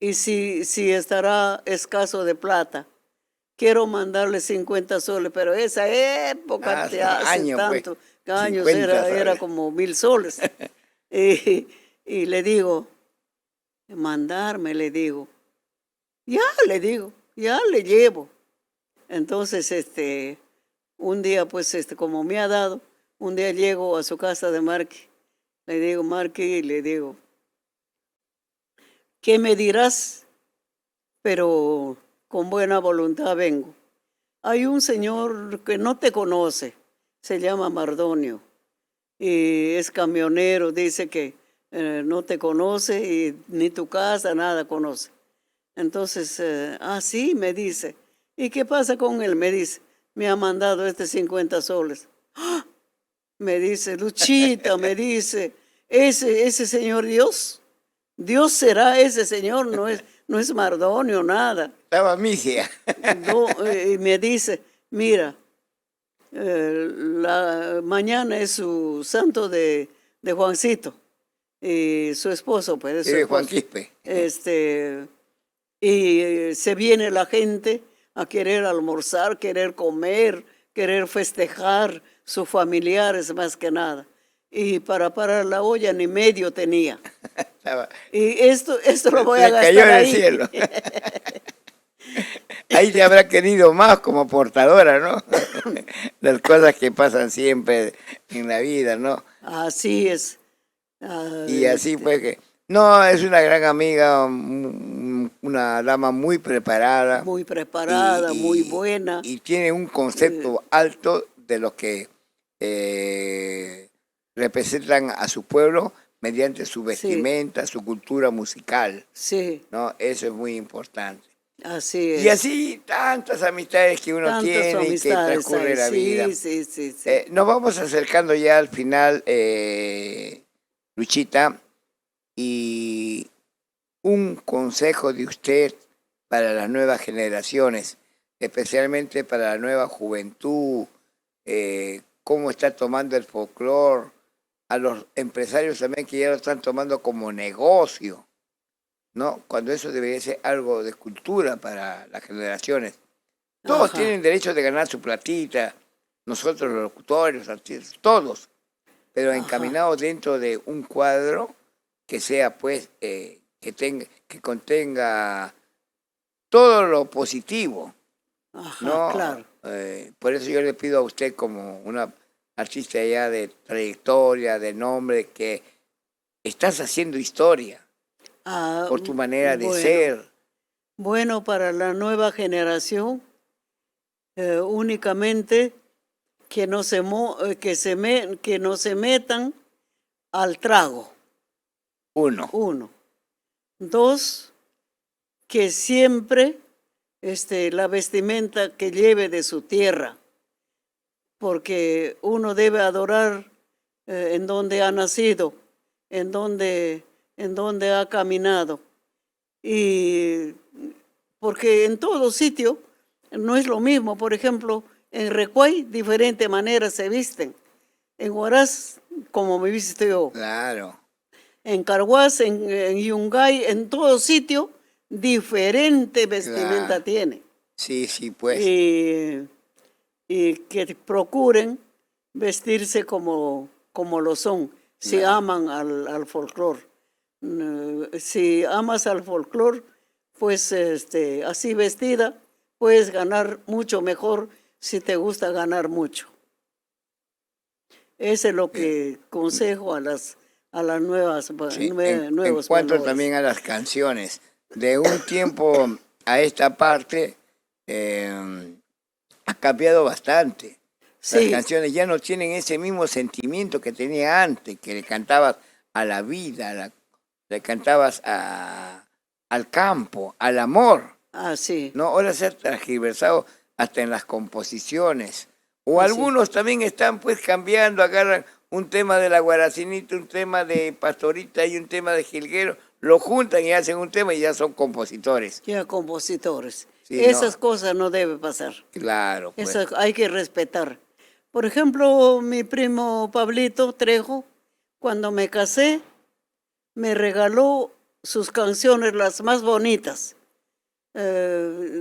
Y si estará escaso de plata. Quiero mandarle 50 soles, pero esa época te hace años, tanto, pues, años 50 era soles. como 1.000 soles. Y le digo, mandarme, le digo, le digo, ya le llevo. Entonces, un día, pues, como me ha dado, un día llego a su casa de Marqui. Le digo, Marqui, le digo, ¿qué me dirás? Pero con buena voluntad vengo. Hay un señor que no te conoce, se llama Mardonio, y es camionero, dice que no te conoce y ni tu casa, nada conoce. Entonces, sí, me dice. ¿Y qué pasa con él? Me dice, me ha mandado 50 soles. ¡Ah! Me dice, Luchita, me dice, ese señor Dios, Dios será ese señor, no es Mardonio, nada. Estaba Misia. No, y me dice, mira, mañana es su santo de Juancito y su esposo, pues, es su Juan esposo. Quispe. Y se viene la gente a querer almorzar, querer comer, querer festejar, sus familiares más que nada. Y para parar la olla ni medio tenía. Estaba- Y esto lo voy a Le cayó gastar del ahí. cielo. Ahí te habrá querido más como portadora, ¿no? Las cosas que pasan siempre en la vida, ¿no? Así es. Ah, Y así fue que... No, es una gran amiga, una dama muy preparada muy preparada, muy y, buena. y tiene un concepto alto de lo que representan a su pueblo mediante su Sí, vestimenta, su cultura musical, sí, ¿no? Eso es muy importante. así Y es. así tantas amistades que uno Tantas tiene y que amistades transcurre hay. la vida. Sí, sí, sí, sí. Nos vamos acercando ya al final, Luchita, y un consejo de usted para las nuevas generaciones, especialmente para la nueva juventud, cómo está tomando el folclore, a los empresarios también que ya lo están tomando como negocio, ¿no? Cuando eso debería ser algo de cultura para las generaciones. Todos Ajá, tienen derecho de ganar su platita, nosotros los locutores, los artistas, todos, pero ajá, encaminados dentro de un cuadro que sea, pues, que contenga todo lo positivo, ajá, ¿no? claro. Por eso yo le pido a usted como una artista ya de trayectoria, de nombre, que estás haciendo historia Ah, por tu manera de bueno, ser. bueno, para la nueva generación, únicamente que no que no se metan al trago, Uno, uno. Dos, que siempre la vestimenta que lleve de su tierra, porque uno debe adorar en donde ha nacido, en donde ha caminado. Y porque en todo sitio no es lo mismo. Por ejemplo, en Recuay, diferente manera se visten. En Huaraz, como me visto yo. claro. En Carhuaz, en Yungay, en todo sitio, diferente vestimenta Claro. tiene. Sí, sí, pues. Y que procuren vestirse como lo son, si Claro. aman al folclore. Si amas al folclore, pues así vestida, puedes ganar mucho mejor si te gusta ganar mucho. Eso es lo Bien. que consejo a las nuevas, Sí, en nuevos cuanto valores. también a las canciones, de un tiempo a esta parte ha cambiado bastante. Las Sí, canciones ya no tienen ese mismo sentimiento que tenía antes, que le cantabas a la vida, le cantabas al campo, al amor, así, ¿no? Ahora se ha transgiversado hasta en las composiciones. O así. algunos también están pues cambiando, agarran un tema de la Guaracinita, un tema de Pastorita y un tema de Jilguero, lo juntan y hacen un tema y ya son compositores. Ya compositores. Sí, no, Esas cosas no deben pasar. claro, pues. Esas hay que respetar. Por ejemplo, mi primo Pablito Trejo, cuando me casé, me regaló sus canciones las más bonitas,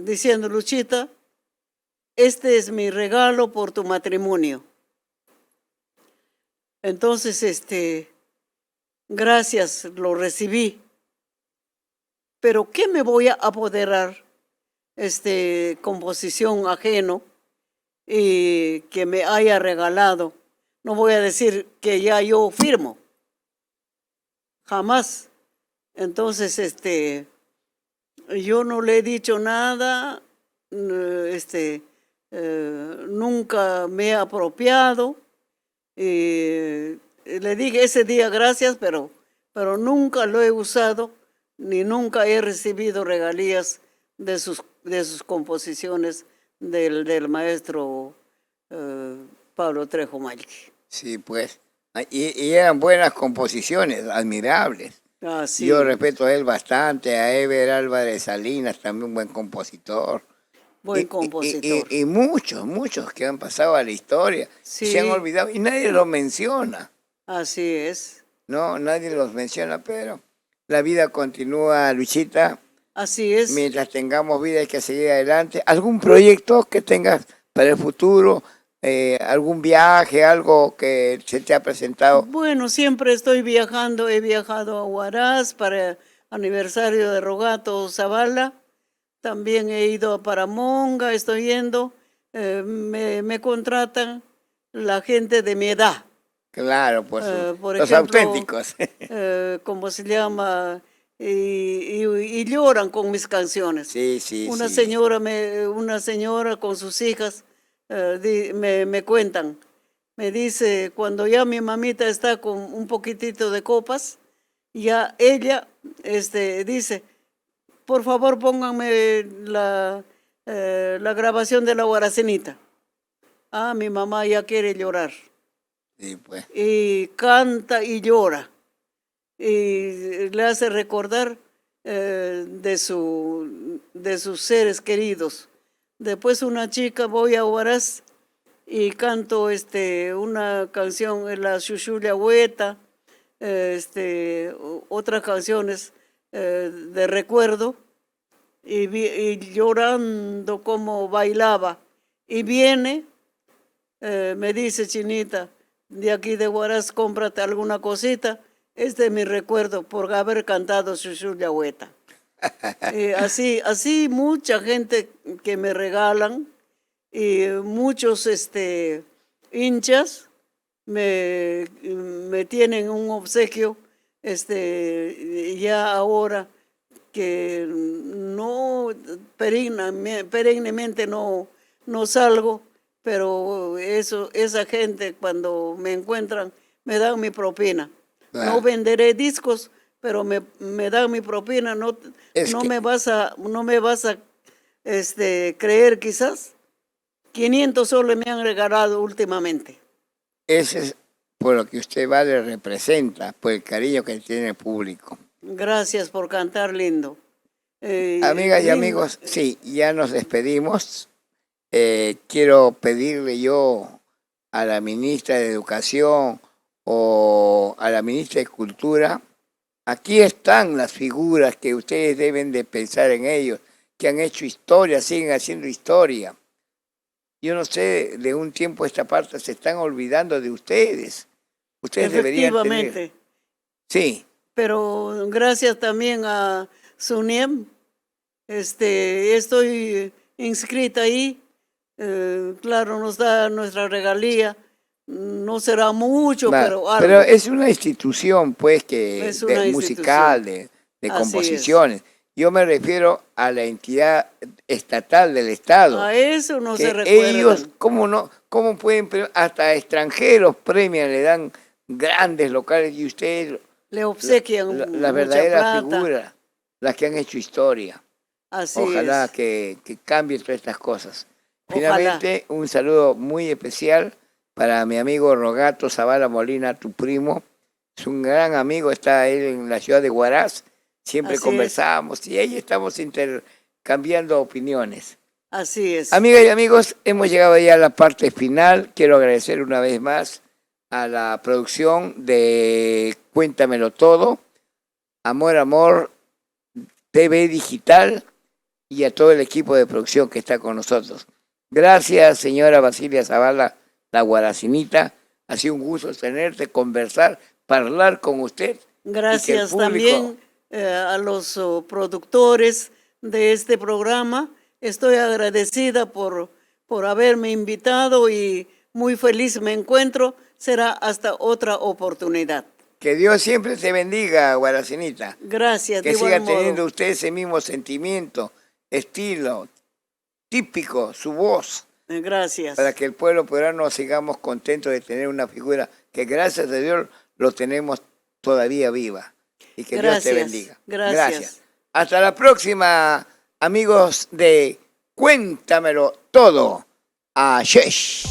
diciendo, Luchita, este es mi regalo por tu matrimonio. Entonces, gracias, lo recibí. Pero ¿qué me voy a apoderar? Composición ajeno y que me haya regalado. No voy a decir que ya yo firmo. Jamás. Entonces, yo no le he dicho nada, nunca me he apropiado. Le dije ese día gracias, pero nunca lo he usado, ni nunca he recibido regalías de sus composiciones del maestro Pablo Trejo Malqui. Sí, pues. Y eran buenas composiciones, admirables. Yo Así, respeto a él bastante, a Ever Álvarez Salinas, también un buen compositor. buen compositor. Y muchos, muchos que han pasado a la historia Sí. se han olvidado y nadie los menciona. Así es, No, nadie los menciona, pero la vida continúa, Luchita. así es. Mientras tengamos vida hay que seguir adelante. ¿Algún proyecto que tengas para el futuro? ¿Algún viaje, algo que se te ha presentado? Bueno, siempre estoy viajando. He viajado a Huaraz para el aniversario de Rogato Zavala. También he ido a Paramonga, estoy yendo. Me contratan la gente de mi edad. Claro, pues Por los ejemplo, auténticos. ¿Cómo se llama? Y lloran con mis canciones. Sí, sí, Una sí. señora con sus hijas me cuentan, me dice, cuando ya mi mamita está con un poquitito de copas, ya ella dice, por favor pónganme la grabación de la Guaracinita. Ah, mi mamá ya quiere llorar. Sí, pues. Y canta y llora. Y le hace recordar de sus seres queridos. Después una chica, voy a Huaraz y canto una canción, la Chuchulia Hueta, otras canciones de recuerdo, y llorando como bailaba. Y viene, me dice, Chinita, de aquí de Huaraz, cómprate alguna cosita. Este es mi recuerdo por haber cantado Chuchulia Hueta. Así mucha gente que me regalan y muchos hinchas me tienen un obsequio ya ahora que no perennemente no salgo, pero esa gente cuando me encuentran me dan mi propina. No venderé discos, pero me dan mi propina. No me vas a creer quizás. 500 soles me han regalado últimamente. Ese es por lo que usted vale, representa, por el cariño que tiene el público. Gracias por cantar lindo. Amigas y amigos, sí, ya nos despedimos. Quiero pedirle yo a la ministra de Educación o a la ministra de Cultura, aquí están las figuras que ustedes deben de pensar en ellos, que han hecho historia, siguen haciendo historia. Yo no sé, de un tiempo a esta parte se están olvidando de ustedes. Ustedes deberían tener... Efectivamente. Sí. Pero gracias también a SUNIEM, estoy inscrita ahí. Claro, nos da nuestra regalía. No será mucho, pero algo. Pero es una institución, pues, musical, de composiciones. Yo me refiero a la entidad estatal del Estado. A eso no se recuerda. Ellos, ¿cómo pueden? Hasta extranjeros premian, le dan grandes locales y ustedes... Le obsequian la verdadera plata. figura, las que han hecho historia. Así Ojalá es. que cambien todas estas cosas. Ojalá. Finalmente, un saludo muy especial para mi amigo Rogato Zavala Molina, tu primo. Es un gran amigo, está él en la ciudad de Huaraz. Siempre Así conversamos y ahí estamos intercambiando opiniones. Así es. Amigas y amigos, hemos llegado ya a la parte final. Quiero agradecer una vez más a la producción de Cuéntamelo Todo, Amor TV Digital y a todo el equipo de producción que está con nosotros. Gracias, señora Basilia Zavala, la Guaracinita. Ha sido un gusto tenerte, conversar, hablar con usted. Gracias también a los productores de este programa. Estoy agradecida por haberme invitado y muy feliz me encuentro. Será hasta otra oportunidad. Que Dios siempre te bendiga, Guaracinita. Gracias. Que siga teniendo usted ese mismo sentimiento, estilo, típico, su voz. Gracias. Para que el pueblo peruano sigamos contentos de tener una figura que gracias a Dios lo tenemos todavía viva. Y que Dios te bendiga. Gracias. Hasta la próxima, amigos de Cuéntamelo Todo. Ashesh.